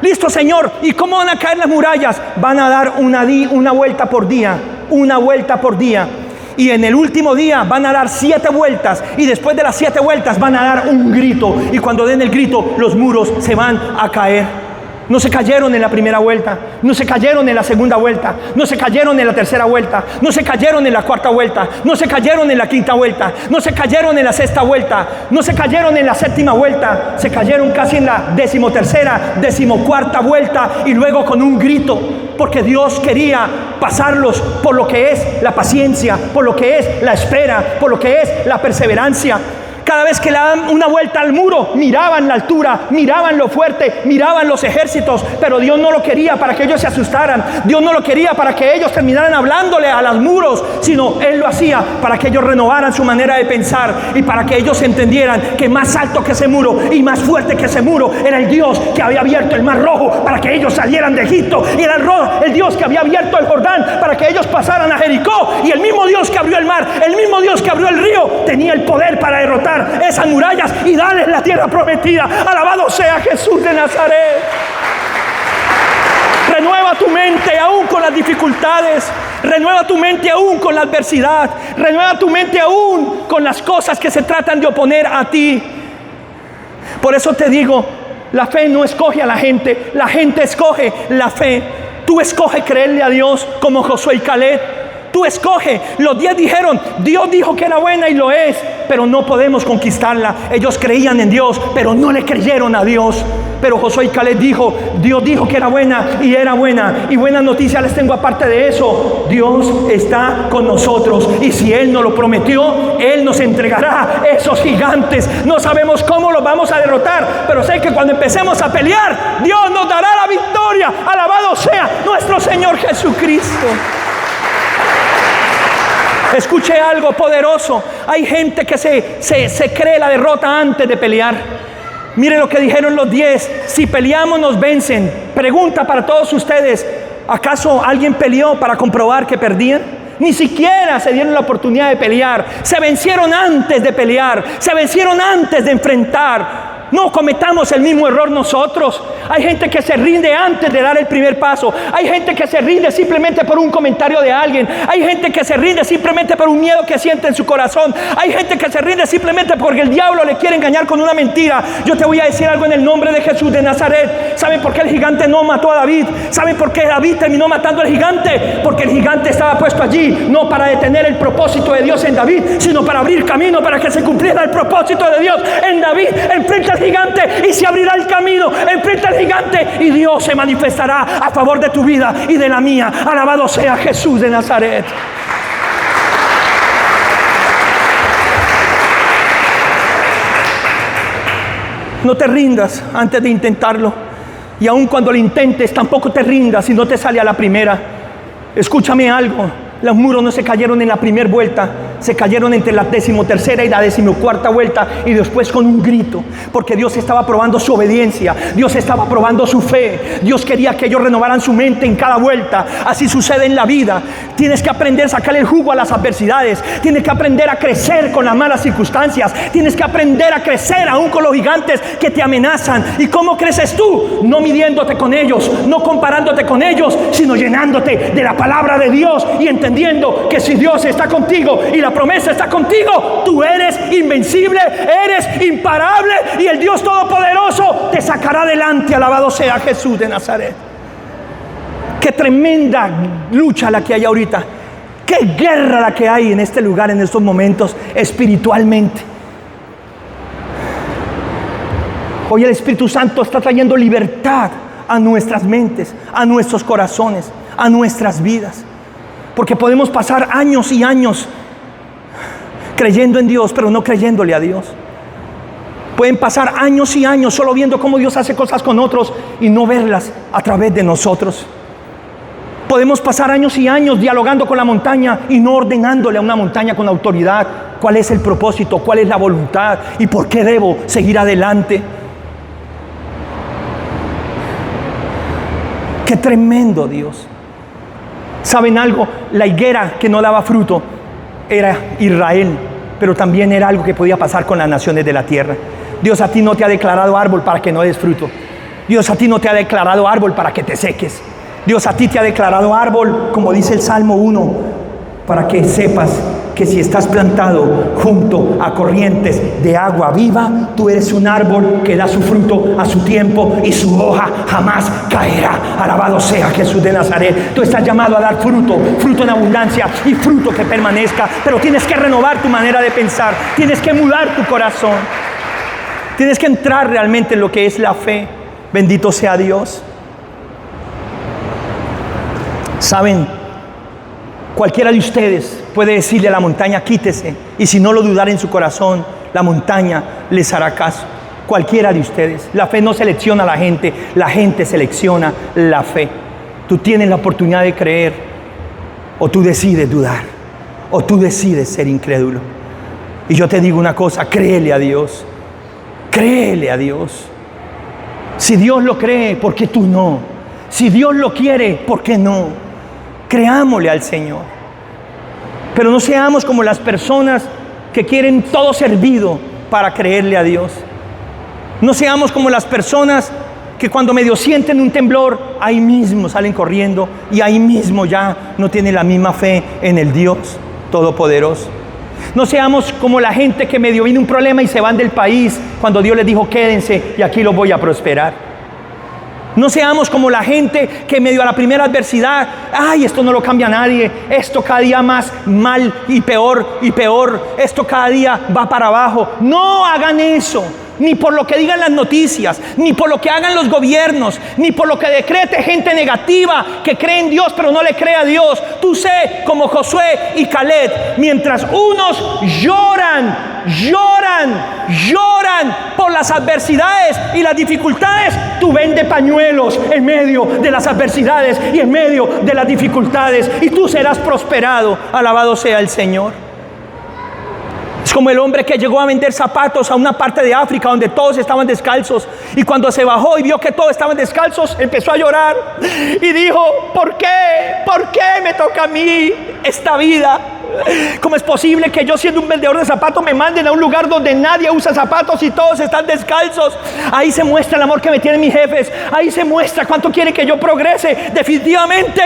Listo, Señor. ¿Y cómo van a caer las murallas? Van a dar una vuelta por día, una vuelta por día. Y en el último día van a dar 7 vueltas. Y después de las 7 vueltas van a dar un grito. Y cuando den el grito, los muros se van a caer. No se cayeron en la primera vuelta, no se cayeron en la segunda vuelta, no se cayeron en la tercera vuelta, no se cayeron en la cuarta vuelta, no se cayeron en la quinta vuelta, no se cayeron en la sexta vuelta, no se cayeron en la séptima vuelta, se cayeron casi en la 13ª, 14ª vuelta, y luego con un grito, porque Dios quería pasarlos por lo que es la paciencia, por lo que es la espera, por lo que es la perseverancia. Cada vez que le daban una vuelta al muro, miraban la altura, miraban lo fuerte, miraban los ejércitos, pero Dios no lo quería para que ellos se asustaran. Dios no lo quería para que ellos terminaran hablándole a los muros, sino Él lo hacía para que ellos renovaran su manera de pensar y para que ellos entendieran que más alto que ese muro y más fuerte que ese muro era el Dios que había abierto el mar rojo para que ellos salieran de Egipto, y era el Dios que había abierto el Jordán para que ellos pasaran a Jericó, y el mismo Dios que abrió el mar, el mismo Dios que abrió el río, tenía el poder para derrotar esas murallas y darles la tierra prometida. Alabado sea Jesús de Nazaret. Renueva tu mente aún con las dificultades, renueva tu mente aún con la adversidad, renueva tu mente aún con las cosas que se tratan de oponer a ti. Por eso te digo, la fe no escoge a la gente escoge la fe. Tú escoge creerle a Dios como Josué y Caleb. Tú escoge. Los 10 dijeron: Dios dijo que era buena y lo es, pero no podemos conquistarla. Ellos creían en Dios, pero no le creyeron a Dios. Pero Josué y Caleb dijo: Dios dijo que era buena y era buena. Y buenas noticias les tengo aparte de eso: Dios está con nosotros, y si Él nos lo prometió, Él nos entregará esos gigantes. No sabemos cómo los vamos a derrotar, pero sé que cuando empecemos a pelear, Dios nos dará la victoria. Alabado sea nuestro Señor Jesucristo. Escuche algo poderoso. Hay gente que se cree la derrota antes de pelear. Mire lo que dijeron los 10: si peleamos nos vencen. Pregunta para todos ustedes: ¿acaso alguien peleó para comprobar que perdían? Ni siquiera se dieron la oportunidad de pelear. Se vencieron antes de pelear, se vencieron antes de enfrentar. No cometamos el mismo error nosotros. Hay gente que se rinde antes de dar el primer paso. Hay gente que se rinde simplemente por un comentario de alguien. Hay gente que se rinde simplemente por un miedo que siente en su corazón. Hay gente que se rinde simplemente porque el diablo le quiere engañar con una mentira. Yo te voy a decir algo en el nombre de Jesús de Nazaret. ¿Saben por qué el gigante no mató a David? ¿Saben por qué David terminó matando al gigante? Porque el gigante estaba puesto allí no para detener el propósito de Dios en David, sino para abrir camino para que se cumpliera el propósito de Dios en David. Enfrenta al gigante y se abrirá el camino. Enfrenta al gigante y Dios se manifestará a favor de tu vida y de la mía. Alabado sea Jesús de Nazaret. No te rindas antes de intentarlo, y aun cuando lo intentes tampoco te rindas si no te sale a la primera. Escúchame algo: los muros no se cayeron en la primera vuelta, se cayeron entre la 13ª y la 14ª vuelta, y después con un grito, porque Dios estaba probando su obediencia, Dios estaba probando su fe. Dios quería que ellos renovaran su mente en cada vuelta. Así sucede en la vida. Tienes que aprender a sacarle el jugo a las adversidades, tienes que aprender a crecer con las malas circunstancias, tienes que aprender a crecer aún con los gigantes que te amenazan. ¿Y cómo creces tú? No midiéndote con ellos, no comparándote con ellos, sino llenándote de la palabra de Dios y entendiendo que si Dios está contigo y la promesa está contigo, tú eres invencible, eres imparable, y el Dios Todopoderoso te sacará adelante. Alabado sea Jesús de Nazaret. Qué tremenda lucha la que hay ahorita, qué guerra la que hay en este lugar, en estos momentos, espiritualmente. Hoy el Espíritu Santo está trayendo libertad a nuestras mentes, a nuestros corazones, a nuestras vidas. Porque podemos pasar años y años creyendo en Dios, pero no creyéndole a Dios. Pueden pasar años y años solo viendo cómo Dios hace cosas con otros y no verlas a través de nosotros. Podemos pasar años y años dialogando con la montaña y no ordenándole a una montaña con autoridad cuál es el propósito, cuál es la voluntad y por qué debo seguir adelante. Qué tremendo Dios. ¿Saben algo? La higuera que no daba fruto era Israel, pero también era algo que podía pasar con las naciones de la tierra. Dios a ti no te ha declarado árbol para que no des fruto. Dios a ti no te ha declarado árbol para que te seques. Dios a ti te ha declarado árbol, como dice el Salmo 1, para que sepas que si estás plantado junto a corrientes de agua viva, tú eres un árbol que da su fruto a su tiempo y su hoja jamás caerá. Alabado sea Jesús de Nazaret. Tú estás llamado a dar fruto, fruto en abundancia y fruto que permanezca, pero tienes que renovar tu manera de pensar, tienes que mudar tu corazón, tienes que entrar realmente en lo que es la fe. Bendito sea Dios. Saben, cualquiera de ustedes puede decirle a la montaña, quítese, y si no lo dudara en su corazón, la montaña les hará caso. Cualquiera de ustedes. La fe no selecciona a la gente selecciona la fe. Tú tienes la oportunidad de creer, o tú decides dudar, o tú decides ser incrédulo. Y yo te digo una cosa, créele a Dios. Créele a Dios. Si Dios lo cree, ¿por qué tú no? Si Dios lo quiere, ¿por qué no? Creámosle al Señor. Pero no seamos como las personas que quieren todo servido para creerle a Dios. No seamos como las personas que cuando medio sienten un temblor, ahí mismo salen corriendo y ahí mismo ya no tienen la misma fe en el Dios Todopoderoso. No seamos como la gente que medio viene un problema y se van del país cuando Dios les dijo quédense y aquí los voy a prosperar. No seamos como la gente que medio a la primera adversidad, ay, esto no lo cambia nadie, esto cada día más mal y peor, esto cada día va para abajo. No hagan eso, ni por lo que digan las noticias, ni por lo que hagan los gobiernos, ni por lo que decrete gente negativa que cree en Dios pero no le cree a Dios. Tú sé como Josué y Caleb, mientras unos lloran por las adversidades y las dificultades, tú vende pañuelos en medio de las adversidades y en medio de las dificultades y tú serás prosperado. Alabado sea el Señor. Es como el hombre que llegó a vender zapatos a una parte de África donde todos estaban descalzos, y cuando se bajó y vio que todos estaban descalzos, empezó a llorar y dijo, ¿por qué me toca a mí esta vida? ¿Cómo es posible que yo, siendo un vendedor de zapatos, me manden a un lugar donde nadie usa zapatos y todos están descalzos? Ahí se muestra el amor que me tienen mis jefes. Ahí se muestra cuánto quieren que yo progrese. Definitivamente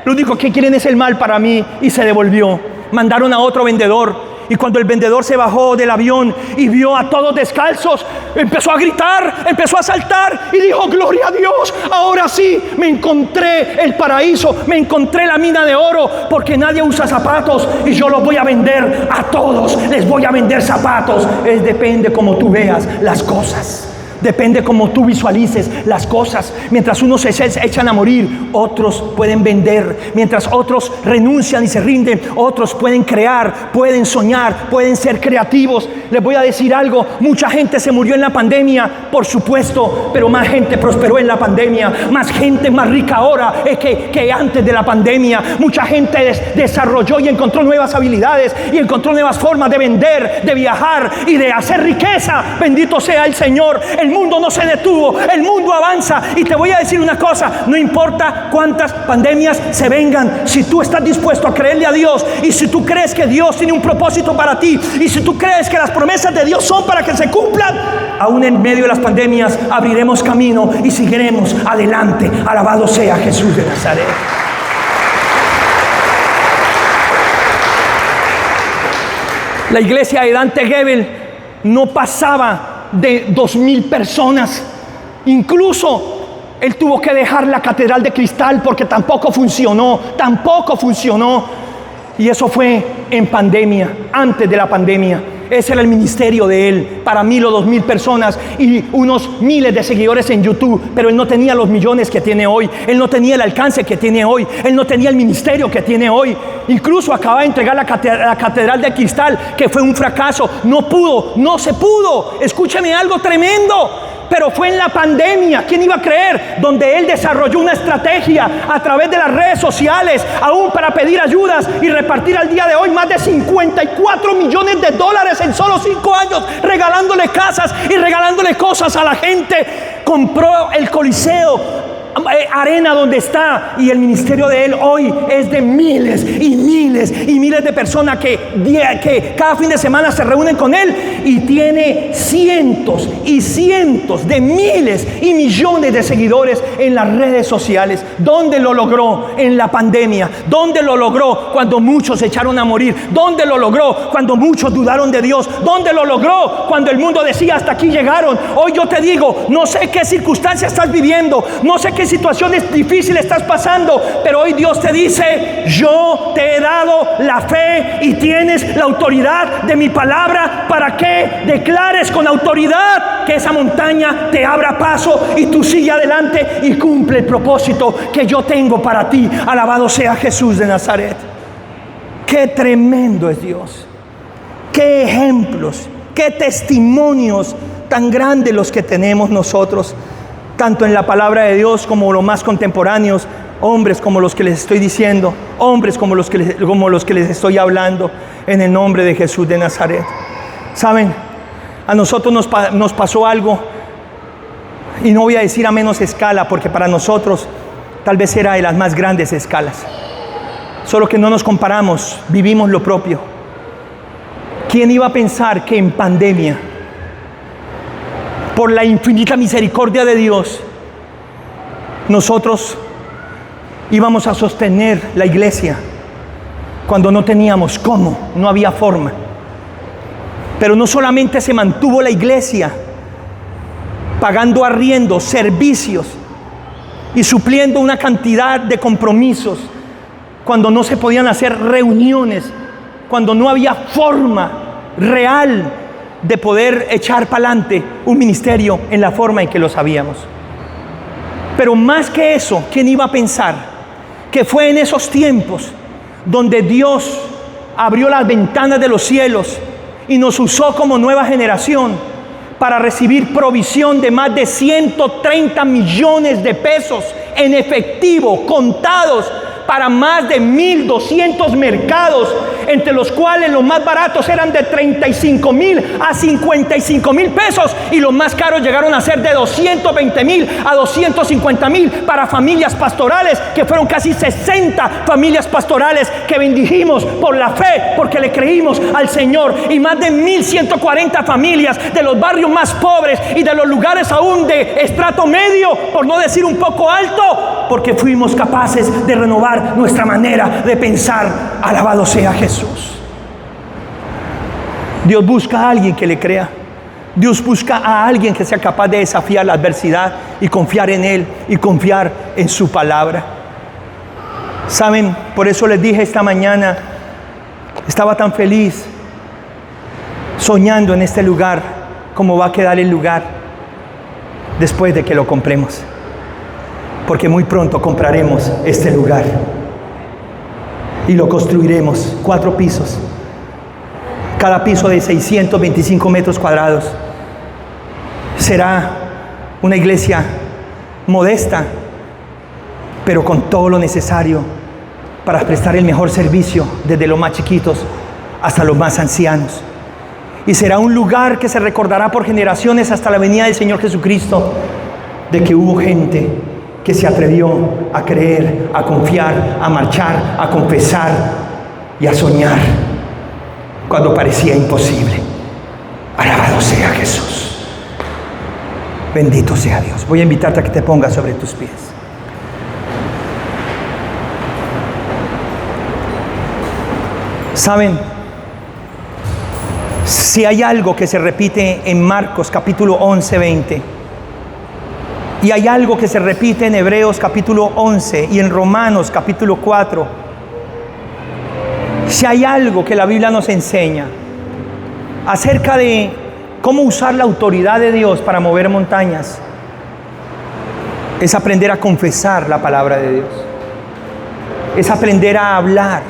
lo único que quieren es el mal para mí. Y se devolvió. Mandaron a otro vendedor. Y cuando el vendedor se bajó del avión y vio a todos descalzos, empezó a gritar, empezó a saltar y dijo, gloria a Dios, ahora sí me encontré el paraíso, me encontré la mina de oro, porque nadie usa zapatos y yo los voy a vender a todos, les voy a vender zapatos. Depende cómo tú veas las cosas. Depende cómo tú visualices las cosas. Mientras unos se echan a morir, otros pueden vender. Mientras otros renuncian y se rinden, otros pueden crear, pueden soñar, pueden ser creativos. Les voy a decir algo, mucha gente se murió en la pandemia, por supuesto, pero más gente prosperó en la pandemia. Más gente más rica ahora que antes de la pandemia. Mucha gente desarrolló y encontró nuevas habilidades y encontró nuevas formas de vender, de viajar y de hacer riqueza. Bendito sea el Señor. El mundo no se detuvo, el mundo avanza. Y te voy a decir una cosa, no importa cuántas pandemias se vengan, si tú estás dispuesto a creerle a Dios, y si tú crees que Dios tiene un propósito para ti, y si tú crees que las promesas de Dios son para que se cumplan, aún en medio de las pandemias abriremos camino y seguiremos adelante. Alabado sea Jesús de Nazaret. La iglesia de Dante Gebel no pasaba de 2,000 personas. Incluso él tuvo que dejar la catedral de cristal porque tampoco funcionó. Y eso fue en pandemia, antes de la pandemia. Ese era el ministerio de él. Para 1,000 o 2,000 personas y unos miles de seguidores en YouTube. Pero él no tenía los millones que tiene hoy. Él no tenía el alcance que tiene hoy. Él no tenía el ministerio que tiene hoy. Incluso acaba de entregar la catedral de cristal, que fue un fracaso. No se pudo. Escúchame algo tremendo. Pero fue en la pandemia, ¿quién iba a creer? Donde él desarrolló una estrategia a través de las redes sociales, aún para pedir ayudas y repartir al día de hoy más de $54 millones en solo 5 años, regalándole casas y regalándole cosas a la gente. Compró el Coliseo, arena donde está, y el ministerio de él hoy es de miles y miles y miles de personas que cada fin de semana se reúnen con él, y tiene cientos y cientos de miles y millones de seguidores en las redes sociales. ¿Dónde lo logró? En la pandemia. ¿Dónde lo logró? Cuando muchos se echaron a morir. ¿Dónde lo logró? Cuando muchos dudaron de Dios. ¿Dónde lo logró? Cuando el mundo decía: hasta aquí llegaron. Hoy yo te digo, no sé qué circunstancias estás viviendo, no sé qué situaciones difíciles estás pasando, pero hoy Dios te dice: yo te he dado la fe y tienes la autoridad de mi palabra para que declares con autoridad que esa montaña te abra paso y tú sigue adelante y cumple el propósito que yo tengo para ti. Alabado sea Jesús de Nazaret. Qué tremendo es Dios. Qué ejemplos, qué testimonios tan grandes los que tenemos nosotros, tanto en la palabra de Dios como los más contemporáneos, hombres como los que les estoy diciendo, hombres como los que les estoy hablando, en el nombre de Jesús de Nazaret. Saben, a nosotros nos pasó algo, y no voy a decir a menos escala, porque para nosotros tal vez era de las más grandes escalas, solo que no nos comparamos, vivimos lo propio. ¿Quién iba a pensar que en pandemia, por la infinita misericordia de Dios, nosotros íbamos a sostener la iglesia cuando no teníamos cómo, no había forma? Pero no solamente se mantuvo la iglesia pagando arriendos, servicios y supliendo una cantidad de compromisos cuando no se podían hacer reuniones, cuando no había forma real de poder echar para adelante un ministerio en la forma en que lo sabíamos. Pero más que eso, ¿quién iba a pensar que fue en esos tiempos donde Dios abrió las ventanas de los cielos y nos usó como nueva generación para recibir provisión de más de 130 millones de pesos en efectivo, contados, para más de 1,200 mercados, entre los cuales los más baratos eran de 35,000 a 55,000 pesos, y los más caros llegaron a ser de 220,000 a 250,000 para familias pastorales, que fueron casi 60 familias pastorales que bendijimos por la fe, porque le creímos al Señor, y más de 1,140 familias de los barrios más pobres y de los lugares aún de estrato medio, por no decir un poco alto, porque fuimos capaces de renovar nuestra manera de pensar. Alabado sea Jesús. Dios busca a alguien que le crea. Dios busca a alguien que sea capaz de desafiar la adversidad y confiar en Él y confiar en su palabra. Saben, por eso les dije esta mañana, estaba tan feliz soñando en este lugar, cómo va a quedar el lugar después de que lo compremos. Porque muy pronto compraremos este lugar y lo construiremos, 4 pisos, cada piso de 625 metros cuadrados. Será una iglesia modesta, pero con todo lo necesario para prestar el mejor servicio, desde los más chiquitos hasta los más ancianos. Y será un lugar que se recordará por generaciones hasta la venida del Señor Jesucristo, de que hubo gente que se atrevió a creer, a confiar, a marchar, a confesar y a soñar cuando parecía imposible. Alabado sea Jesús. Bendito sea Dios. Voy a invitarte a que te pongas sobre tus pies. ¿Saben? Si hay algo que se repite en Marcos capítulo 11, 20, y hay algo que se repite en Hebreos capítulo 11 y en Romanos capítulo 4, si hay algo que la Biblia nos enseña acerca de cómo usar la autoridad de Dios para mover montañas, es aprender a confesar la palabra de Dios, es aprender a hablar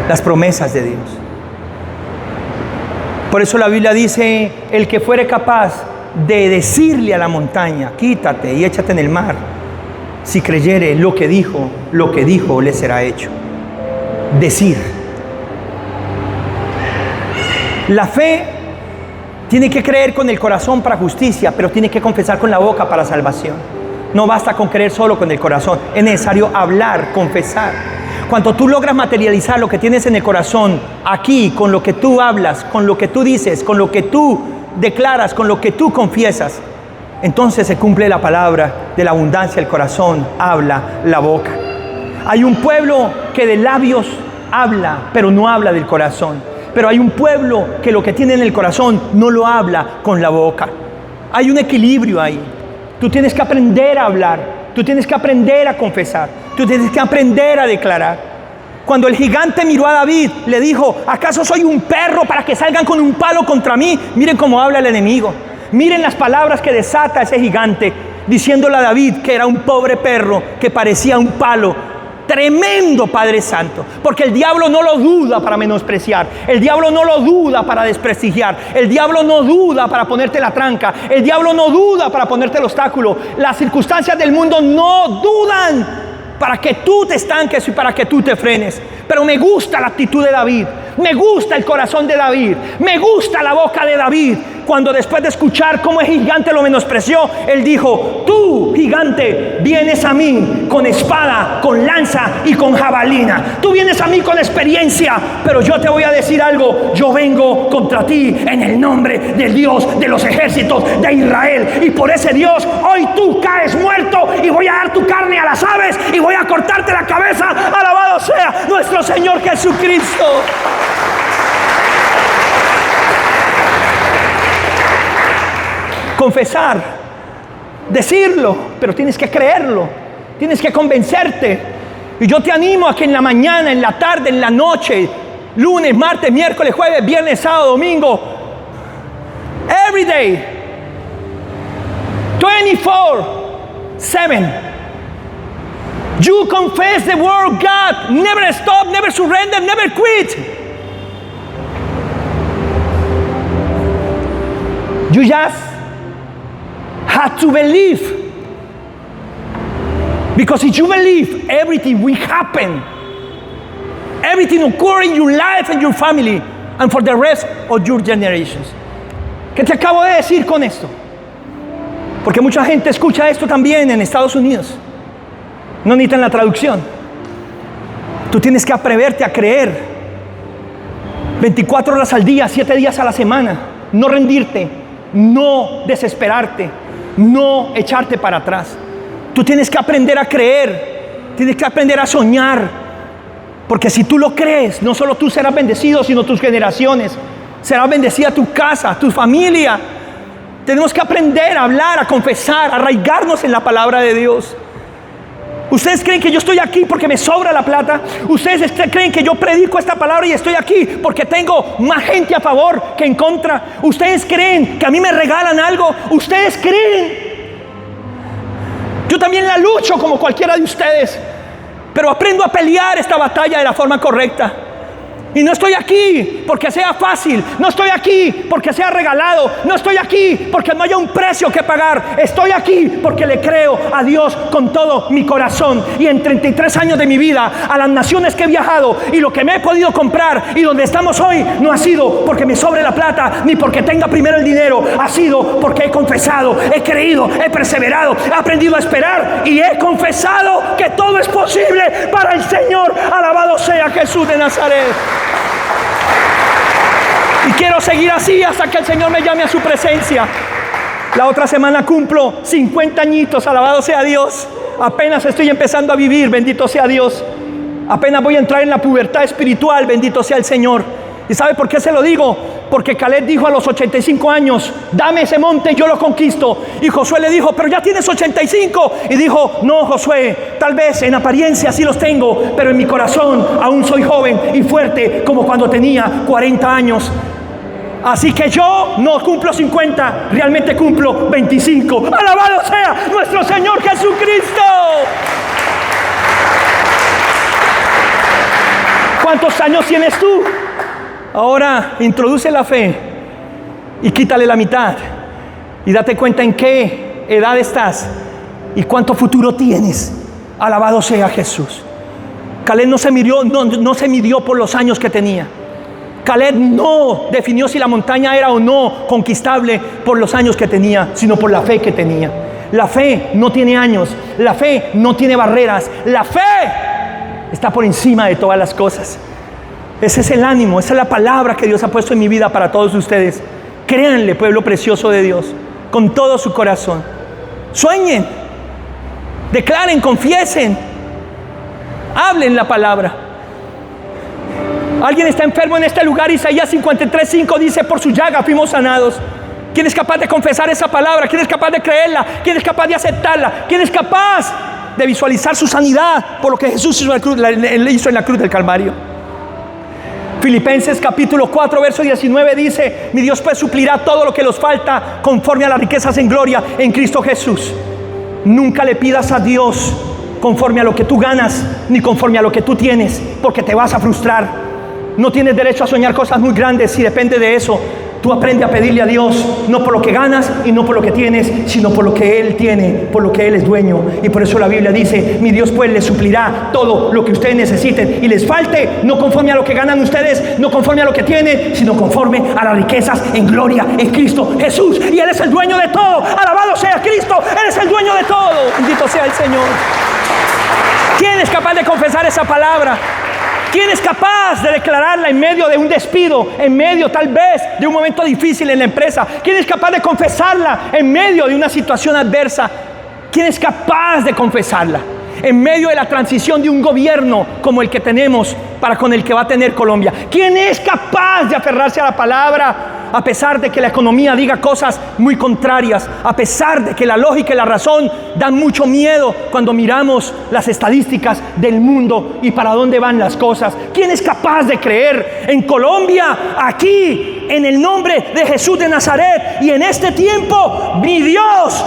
las promesas de Dios. Por eso la Biblia dice: el que fuere capaz de decirle a la montaña, quítate y échate en el mar, si creyere lo que dijo le será hecho. Decir. La fe tiene que creer con el corazón para justicia, pero tiene que confesar con la boca para salvación. No basta con creer solo con el corazón. Es necesario hablar, confesar. Cuando tú logras materializar lo que tienes en el corazón, aquí, con lo que tú hablas, con lo que tú dices, con lo que tú declaras, con lo que tú confiesas, entonces se cumple la palabra de la abundancia del corazón, habla la boca. Hay un pueblo que de labios habla, pero no habla del corazón. Pero hay un pueblo que lo que tiene en el corazón no lo habla con la boca. Hay un equilibrio ahí. Tú tienes que aprender a hablar, tú tienes que aprender a confesar, tú tienes que aprender a declarar. Cuando el gigante miró a David, le dijo: ¿acaso soy un perro para que salgan con un palo contra mí? Miren cómo habla el enemigo. Miren las palabras que desata ese gigante, diciéndole a David que era un pobre perro que parecía un palo. Tremendo, Padre Santo, porque el diablo no lo duda para menospreciar, el diablo no lo duda para desprestigiar, el diablo no duda para ponerte la tranca, el diablo no duda para ponerte el obstáculo. Las circunstancias del mundo no dudan para que tú te estanques y para que tú te frenes. Pero me gusta la actitud de David, me gusta el corazón de David, me gusta la boca de David, cuando después de escuchar cómo el gigante lo menospreció, él dijo: tú, gigante, vienes a mí con espada, con lanza y con jabalina. Tú vienes a mí con experiencia, pero yo te voy a decir algo: yo vengo contra ti en el nombre del Dios de los ejércitos de Israel, y por ese Dios hoy tú caes muerto, y voy a dar tu carne a las aves y voy a cortarte la cabeza. Alabado sea nuestro Señor Jesucristo. Confesar, decirlo, pero tienes que creerlo, tienes que convencerte. Y yo te animo a que en la mañana, en la tarde, en la noche, lunes, martes, miércoles, jueves, viernes, sábado, domingo, every day, 24/7, you confess the word of God. Never stop, never surrender, never quit. You just have to believe. Because if you believe, everything will happen. Everything occur in your life and your family and for the rest of your generations. ¿Qué te acabo de decir con esto? Porque mucha gente escucha esto también en Estados Unidos. No necesitan la traducción. Tú tienes que atreverte a creer 24 horas al día, 7 días a la semana. No rendirte, no desesperarte, no echarte para atrás. Tú tienes que aprender a creer, tienes que aprender a soñar, porque si tú lo crees, no solo tú serás bendecido, sino tus generaciones. Será bendecida tu casa, tu familia. Tenemos que aprender a hablar, a confesar, a arraigarnos en la palabra de Dios. ¿Ustedes creen que yo estoy aquí porque me sobra la plata? ¿Ustedes creen que yo predico esta palabra y estoy aquí porque tengo más gente a favor que en contra? ¿Ustedes creen que a mí me regalan algo? ¿Ustedes creen? Yo también la lucho como cualquiera de ustedes, pero aprendo a pelear esta batalla de la forma correcta. Y no estoy aquí porque sea fácil, no estoy aquí porque sea regalado, no estoy aquí porque no haya un precio que pagar. Estoy aquí porque le creo a Dios con todo mi corazón. Y en 33 años de mi vida, a las naciones que he viajado y lo que me he podido comprar y donde estamos hoy, no ha sido porque me sobre la plata ni porque tenga primero el dinero. Ha sido porque he confesado, he creído, he perseverado, he aprendido a esperar y he confesado que todo es posible para el Señor. Alabado sea Jesús de Nazaret. Y quiero seguir así hasta que el Señor me llame a su presencia. La otra semana cumplo 50 añitos, alabado sea Dios. Apenas estoy empezando a vivir, bendito sea Dios. Apenas voy a entrar en la pubertad espiritual, bendito sea el Señor. ¿Y sabe por qué se lo digo? Porque Caleb dijo a los 85 años, dame ese monte, yo lo conquisto. Y Josué le dijo, pero ya tienes 85. Y dijo, no, Josué, tal vez en apariencia sí los tengo, pero en mi corazón aún soy joven y fuerte como cuando tenía 40 años. Así que yo no cumplo 50, realmente cumplo 25. Alabado sea nuestro Señor Jesucristo. ¿Cuántos años tienes tú? Ahora introduce la fe y quítale la mitad y date cuenta en qué edad estás y cuánto futuro tienes. Alabado sea Jesús. Caleb no se midió por los años que tenía. Caleb no definió si la montaña era o no conquistable por los años que tenía, sino por la fe que tenía. La fe no tiene años. La fe no tiene barreras. La fe está por encima de todas las cosas. Ese es el ánimo, esa es la palabra que Dios ha puesto en mi vida para todos ustedes. Créanle, pueblo precioso de Dios, con todo su corazón. Sueñen, declaren, confiesen, hablen la palabra. Alguien está enfermo en este lugar. Isaías 53:5 dice: por su llaga fuimos sanados. ¿Quién es capaz de confesar esa palabra? ¿Quién es capaz de creerla? ¿Quién es capaz de aceptarla? ¿Quién es capaz de visualizar su sanidad por lo que Jesús hizo en la cruz del Calvario? Filipenses capítulo 4 verso 19 dice: mi Dios pues suplirá todo lo que los falta conforme a las riquezas en gloria en Cristo Jesús. Nunca le pidas a Dios conforme a lo que tú ganas, ni conforme a lo que tú tienes, porque te vas a frustrar. No tienes derecho a soñar cosas muy grandes si depende de eso. Tú aprende a pedirle a Dios, no por lo que ganas y no por lo que tienes, sino por lo que Él tiene, por lo que Él es dueño. Y por eso la Biblia dice: mi Dios pues les suplirá todo lo que ustedes necesiten y les falte, no conforme a lo que ganan ustedes, no conforme a lo que tienen, sino conforme a las riquezas en gloria en Cristo Jesús. Y Él es el dueño de todo. Alabado sea Cristo, Él es el dueño de todo. Bendito sea el Señor. ¿Quién es capaz de confesar esa palabra? ¿Quién es capaz de declararla en medio de un despido, en medio tal vez de un momento difícil en la empresa? ¿Quién es capaz de confesarla en medio de una situación adversa? ¿Quién es capaz de confesarla en medio de la transición de un gobierno como el que tenemos para con el que va a tener Colombia? ¿Quién es capaz de aferrarse a la palabra a pesar de que la economía diga cosas muy contrarias, a pesar de que la lógica y la razón dan mucho miedo cuando miramos las estadísticas del mundo y para dónde van las cosas? ¿Quién es capaz de creer en Colombia, aquí, en el nombre de Jesús de Nazaret? Y en este tiempo, mi Dios,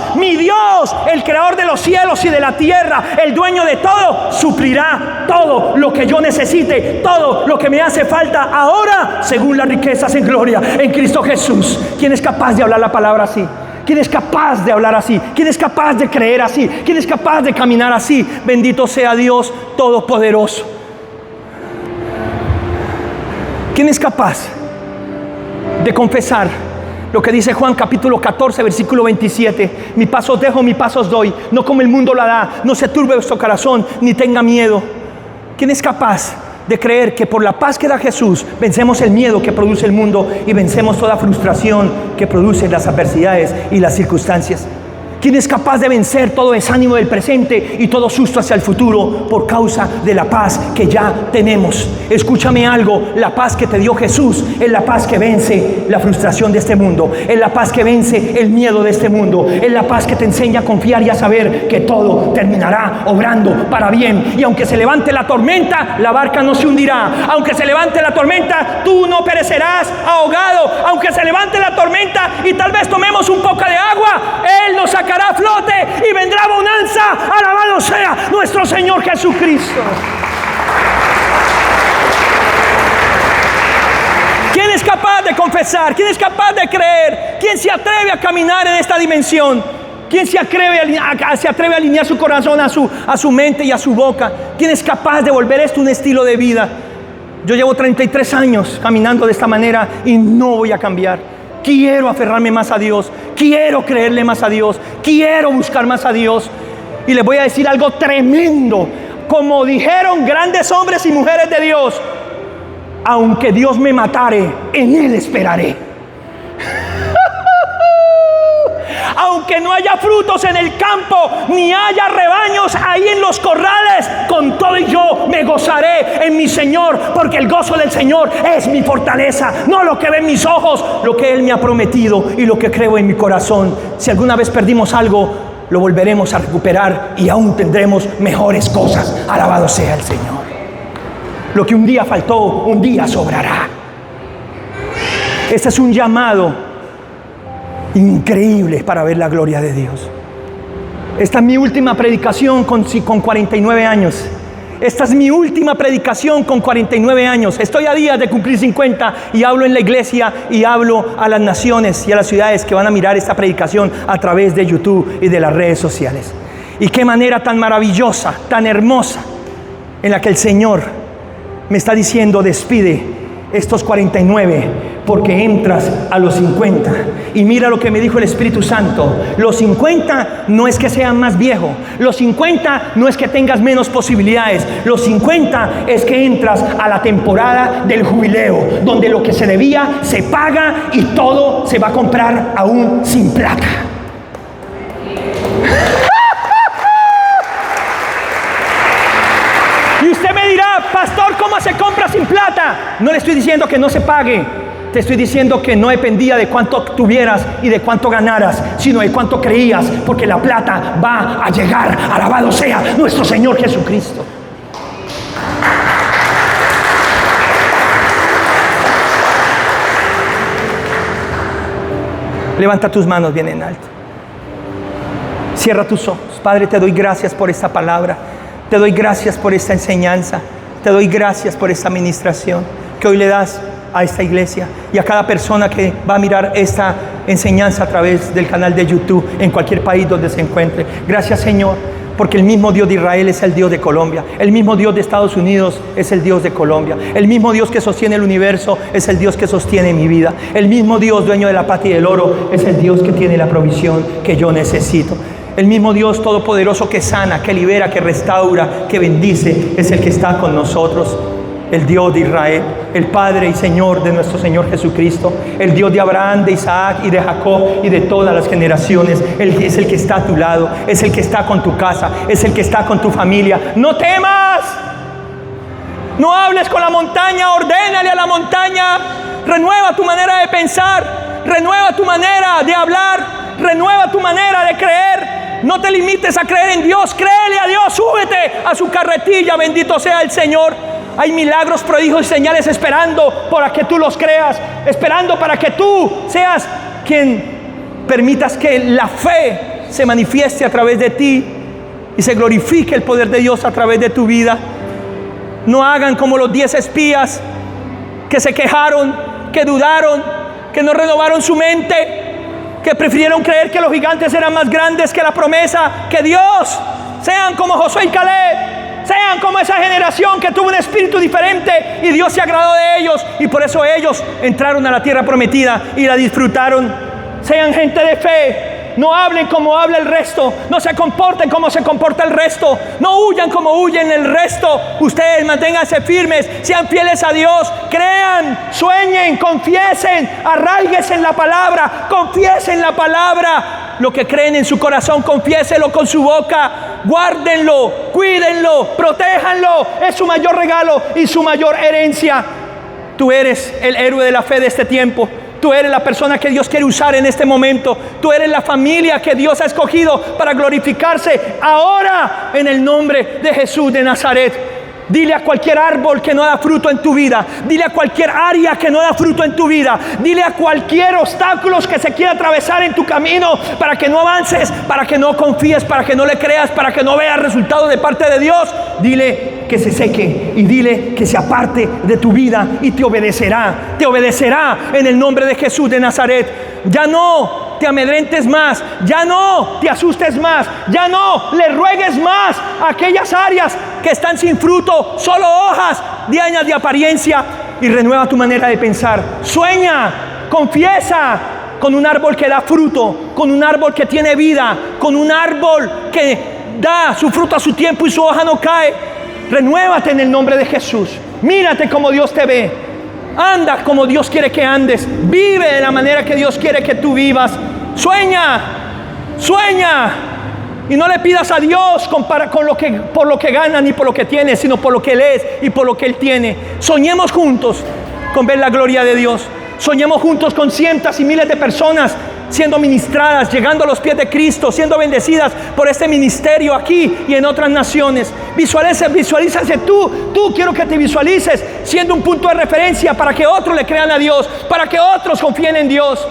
el creador de los cielos y de la tierra, el dueño de todo, suplirá todo lo que yo necesite, todo lo que me hace falta ahora, según las riquezas en gloria en Cristo Jesús. ¿Quién es capaz de hablar la palabra así? ¿Quién es capaz de hablar así? ¿Quién es capaz de creer así? ¿Quién es capaz de caminar así? Bendito sea Dios Todopoderoso. ¿Quién es capaz de confesar lo que dice Juan capítulo 14 versículo 27? Mi paso os dejo, mi paso os doy, no como el mundo la da. No se turbe vuestro corazón, ni tenga miedo. ¿Quién es capaz de creer que por la paz que da Jesús vencemos el miedo que produce el mundo y vencemos toda frustración que producen las adversidades y las circunstancias? ¿Quién es capaz de vencer todo desánimo del presente y todo susto hacia el futuro por causa de la paz que ya tenemos? Escúchame algo: la paz que te dio Jesús es la paz que vence la frustración de este mundo, es la paz que vence el miedo de este mundo, es la paz que te enseña a confiar y a saber que todo terminará obrando para bien. Y aunque se levante la tormenta, la barca no se hundirá. Aunque se levante la tormenta, tú no perecerás ahogado. Aunque se levante la tormenta y tal vez tomemos un poco de agua, Él nos sacará a flote y vendrá bonanza. Alabado sea nuestro Señor Jesucristo. ¿Quién es capaz de confesar? ¿Quién es capaz de creer? ¿Quién se atreve a caminar en esta dimensión? ¿Quién se atreve a alinear su corazón a su mente y a su boca? ¿Quién es capaz de volver esto un estilo de vida? Yo llevo 33 años caminando de esta manera y no voy a cambiar. Quiero aferrarme más a Dios, quiero creerle más a Dios, quiero buscar más a Dios. Y les voy a decir algo tremendo. Como dijeron grandes hombres y mujeres de Dios: aunque Dios me matare, en Él esperaré. Aunque no haya frutos en el campo, ni haya rebaños ahí en los corrales, con todo y yo me gozaré en mi Señor, porque el gozo del Señor es mi fortaleza. No lo que ven mis ojos, lo que Él me ha prometido y lo que creo en mi corazón. Si alguna vez perdimos algo, lo volveremos a recuperar y aún tendremos mejores cosas. Alabado sea el Señor. Lo que un día faltó, un día sobrará. Este es un llamado increíble para ver la gloria de Dios. Esta es mi última predicación con 49 años. Esta es mi última predicación con 49 años. Estoy a días de cumplir 50 y hablo en la iglesia y hablo a las naciones y a las ciudades que van a mirar esta predicación a través de YouTube y de las redes sociales. Y qué manera tan maravillosa, tan hermosa, en la que el Señor me está diciendo: despide estos 49, porque entras a los 50. Y mira lo que me dijo el Espíritu Santo: los 50 no es que sean más viejos, los 50 no es que tengas menos posibilidades, los 50 es que entras a la temporada del jubileo, donde lo que se debía se paga y todo se va a comprar aún sin plata. Y usted me dirá: pastor, ¿cómo se compra sin plata? No le estoy diciendo que no se pague, te estoy diciendo que no dependía de cuánto tuvieras y de cuánto ganaras, sino de cuánto creías, porque la plata va a llegar. Alabado sea nuestro Señor Jesucristo. Levanta tus manos bien en alto. Cierra tus ojos. Padre, te doy gracias por esta palabra. Te doy gracias por esta enseñanza. Te doy gracias por esta administración que hoy le das a esta iglesia y a cada persona que va a mirar esta enseñanza a través del canal de YouTube en cualquier país donde se encuentre. Gracias, Señor, porque el mismo Dios de Israel es el Dios de Colombia. El mismo Dios de Estados Unidos es el Dios de Colombia. El mismo Dios que sostiene el universo es el Dios que sostiene mi vida. El mismo Dios, dueño de la plata y del oro, es el Dios que tiene la provisión que yo necesito. El mismo Dios todopoderoso que sana, que libera, que restaura, que bendice, es el que está con nosotros. El Dios de Israel, el Padre y Señor de nuestro Señor Jesucristo, el Dios de Abraham, de Isaac y de Jacob y de todas las generaciones. Él es el que está a tu lado, es el que está con tu casa, es el que está con tu familia. No temas, no hables con la montaña, ordénale a la montaña. Renueva tu manera de pensar, renueva tu manera de hablar, renueva tu manera de creer. No te limites a creer en Dios, créele a Dios, súbete a su carretilla, bendito sea el Señor. Hay milagros, prodigios y señales esperando para que tú los creas, esperando para que tú seas quien permitas que la fe se manifieste a través de ti y se glorifique el poder de Dios a través de tu vida. No hagan como los 10 espías que se quejaron, que dudaron, que no renovaron su mente, que prefirieron creer que los gigantes eran más grandes que la promesa, que Dios. Sean como Josué y Caleb, sean como esa generación que tuvo un espíritu diferente y Dios se agradó de ellos, y por eso ellos entraron a la tierra prometida y la disfrutaron. Sean gente de fe. No hablen como habla el resto, no se comporten como se comporta el resto, no huyan como huyen el resto. Ustedes manténganse firmes, sean fieles a Dios, crean, sueñen, confiesen, arraíguense en la palabra, confiesen la palabra. Lo que creen en su corazón, confiéselo con su boca, guárdenlo, cuídenlo, protéjanlo. Es su mayor regalo y su mayor herencia. Tú eres el héroe de la fe de este tiempo. Tú eres la persona que Dios quiere usar en este momento. Tú eres la familia que Dios ha escogido para glorificarse ahora en el nombre de Jesús de Nazaret. Dile a cualquier árbol que no da fruto en tu vida, dile a cualquier área que no da fruto en tu vida, dile a cualquier obstáculo que se quiera atravesar en tu camino para que no avances, para que no confíes, para que no le creas, para que no veas resultados de parte de Dios. Dile que se seque y dile que se aparte de tu vida y te obedecerá en el nombre de Jesús de Nazaret. Ya no te amedrentes más, ya no te asustes más, ya no le ruegues más a aquellas áreas que están sin fruto, solo hojas dianas de apariencia, y renueva tu manera de pensar. Sueña, confiesa con un árbol que da fruto, con un árbol que tiene vida, con un árbol que da su fruto a su tiempo y su hoja no cae. Renuévate en el nombre de Jesús. Mírate como Dios te ve. Anda como Dios quiere que andes. Vive de la manera que Dios quiere que tú vivas. Sueña, sueña. Y no le pidas a Dios por lo que gana ni por lo que tiene, sino por lo que Él es y por lo que Él tiene. Soñemos juntos con ver la gloria de Dios. Soñemos juntos con cientos y miles de personas siendo ministradas, llegando a los pies de Cristo, siendo bendecidas por este ministerio aquí y en otras naciones. Visualízate tú quiero que te visualices siendo un punto de referencia para que otros le crean a Dios, para que otros confíen en Dios.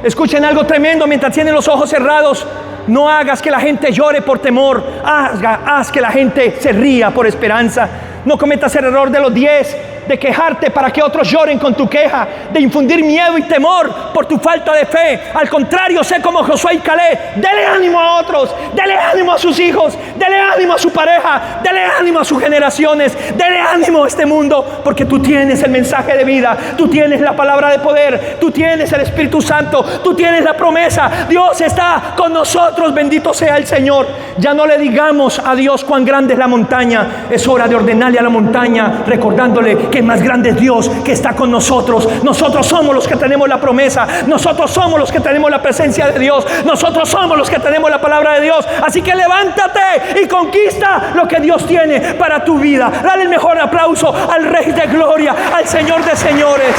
Escuchen algo tremendo mientras tienen los ojos cerrados. No hagas que la gente llore por temor, haz que la gente se ría por esperanza. No cometas el error de los 10 de quejarte para que otros lloren con tu queja, de infundir miedo y temor por tu falta de fe. Al contrario, sé como Josué y Caleb. Dele ánimo a otros, dele ánimo a sus hijos, dele ánimo a su pareja, dele ánimo a sus generaciones, dele ánimo a este mundo, porque tú tienes el mensaje de vida, tú tienes la palabra de poder, tú tienes el Espíritu Santo, tú tienes la promesa. Dios está con nosotros, bendito sea el Señor. Ya no le digamos a Dios cuán grande es la montaña. Es hora de ordenarle a la montaña, recordándole que más grande es Dios que está con nosotros. Nosotros somos los que tenemos la promesa, nosotros somos los que tenemos la presencia de Dios, nosotros somos los que tenemos la palabra de Dios. Así que levántate y conquista lo que Dios tiene para tu vida. Dale el mejor aplauso al Rey de Gloria, al Señor de señores.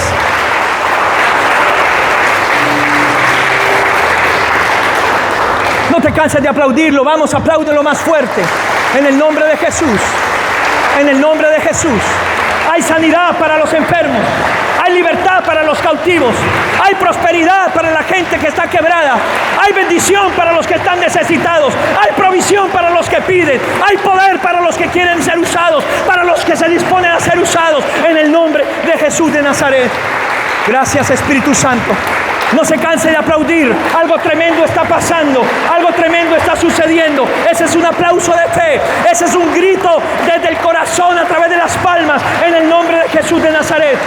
No te canses de aplaudirlo. Vamos, apláudelo más fuerte. En el nombre de Jesús. En el nombre de Jesús. Hay sanidad para los enfermos. Hay libertad para los cautivos. Hay prosperidad para la gente que está quebrada. Hay bendición para los que están necesitados. Hay provisión para los que piden. Hay poder para los que quieren ser usados, para los que se disponen a ser usados. En el nombre de Jesús de Nazaret. Gracias, Espíritu Santo. No se canse de aplaudir. Algo tremendo está pasando. Algo tremendo está sucediendo. Ese es un aplauso de fe. Ese es un grito desde el corazón a través de las palmas. En el nombre de Jesús de Nazaret.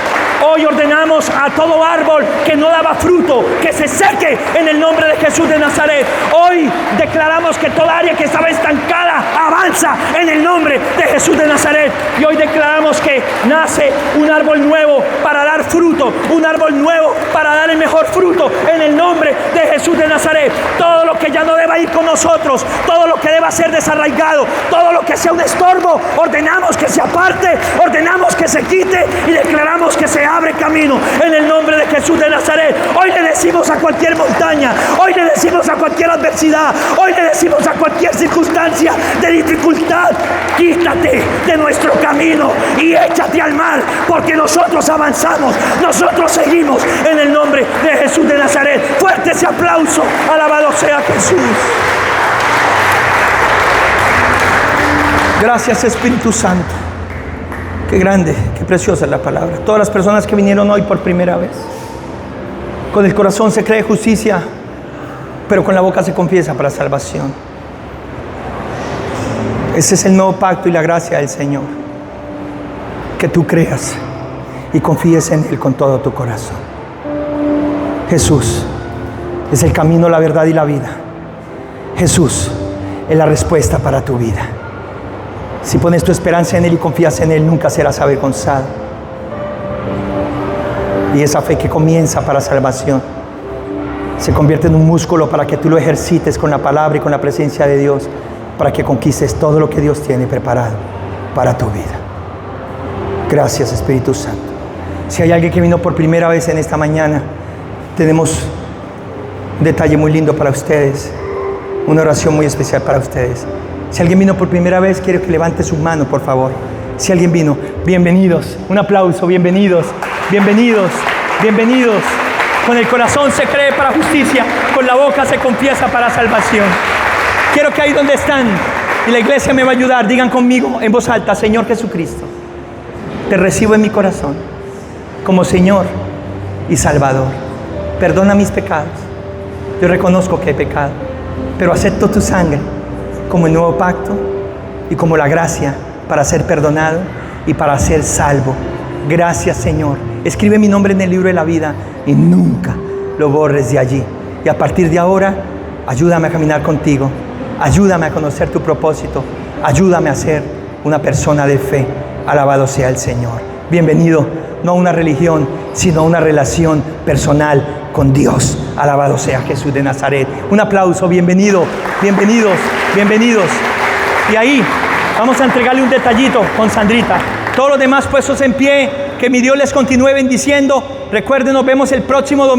Hoy ordenamos a todo árbol que no daba fruto que se seque en el nombre de Jesús de Nazaret. Hoy declaramos que toda área que estaba estancada avanza en el nombre de Jesús de Nazaret. Y hoy declaramos que nace un árbol nuevo para dar fruto. Un árbol nuevo para dar el mejor fruto. En el nombre de Jesús de Nazaret. Todo lo que ya no deba ir con nosotros, todo lo que deba ser desarraigado, todo lo que sea un estorbo, ordenamos que se aparte, ordenamos que se quite y declaramos que se abre camino en el nombre de Jesús de Nazaret. Hoy le decimos a cualquier montaña, hoy le decimos a cualquier adversidad, hoy le decimos a cualquier circunstancia de dificultad: quítate de nuestro camino y échate al mar, porque nosotros avanzamos, nosotros seguimos en el nombre de Jesús de Nazaret. Fuerte ese aplauso. Alabado sea Jesús. Gracias, Espíritu Santo. Qué grande, qué preciosa es la palabra. Todas las personas que vinieron hoy por primera vez, con el corazón se cree justicia, pero con la boca se confiesa para salvación. Ese es el nuevo pacto y la gracia del Señor. Que tú creas y confíes en Él con todo tu corazón. Jesús es el camino, la verdad y la vida. Jesús es la respuesta para tu vida. Si pones tu esperanza en Él y confías en Él, nunca serás avergonzado. Y esa fe que comienza para salvación se convierte en un músculo para que tú lo ejercites con la palabra y con la presencia de Dios, para que conquistes todo lo que Dios tiene preparado para tu vida. Gracias, Espíritu Santo. Si hay alguien que vino por primera vez en esta mañana, tenemos un detalle muy lindo para ustedes, una oración muy especial para ustedes. Si alguien vino por primera vez, quiero que levante su mano, por favor. Si alguien vino, bienvenidos. Un aplauso, bienvenidos, bienvenidos, bienvenidos. Con el corazón se cree para justicia, con la boca se confiesa para salvación. Quiero que ahí donde están, y la iglesia me va a ayudar, digan conmigo en voz alta: Señor Jesucristo, te recibo en mi corazón como Señor y Salvador. Perdona mis pecados. Yo reconozco que he pecado, pero acepto tu sangre como el nuevo pacto y como la gracia para ser perdonado y para ser salvo. Gracias, Señor. Escribe mi nombre en el libro de la vida y nunca lo borres de allí. Y a partir de ahora, ayúdame a caminar contigo. Ayúdame a conocer tu propósito. Ayúdame a ser una persona de fe. Alabado sea el Señor. Bienvenido, no a una religión, sino a una relación personal con Dios. Alabado sea Jesús de Nazaret. Un aplauso, bienvenido, bienvenidos, bienvenidos. Y ahí vamos a entregarle un detallito con Sandrita. Todos los demás puestos en pie, que mi Dios les continúe bendiciendo. Recuerden, nos vemos el próximo domingo.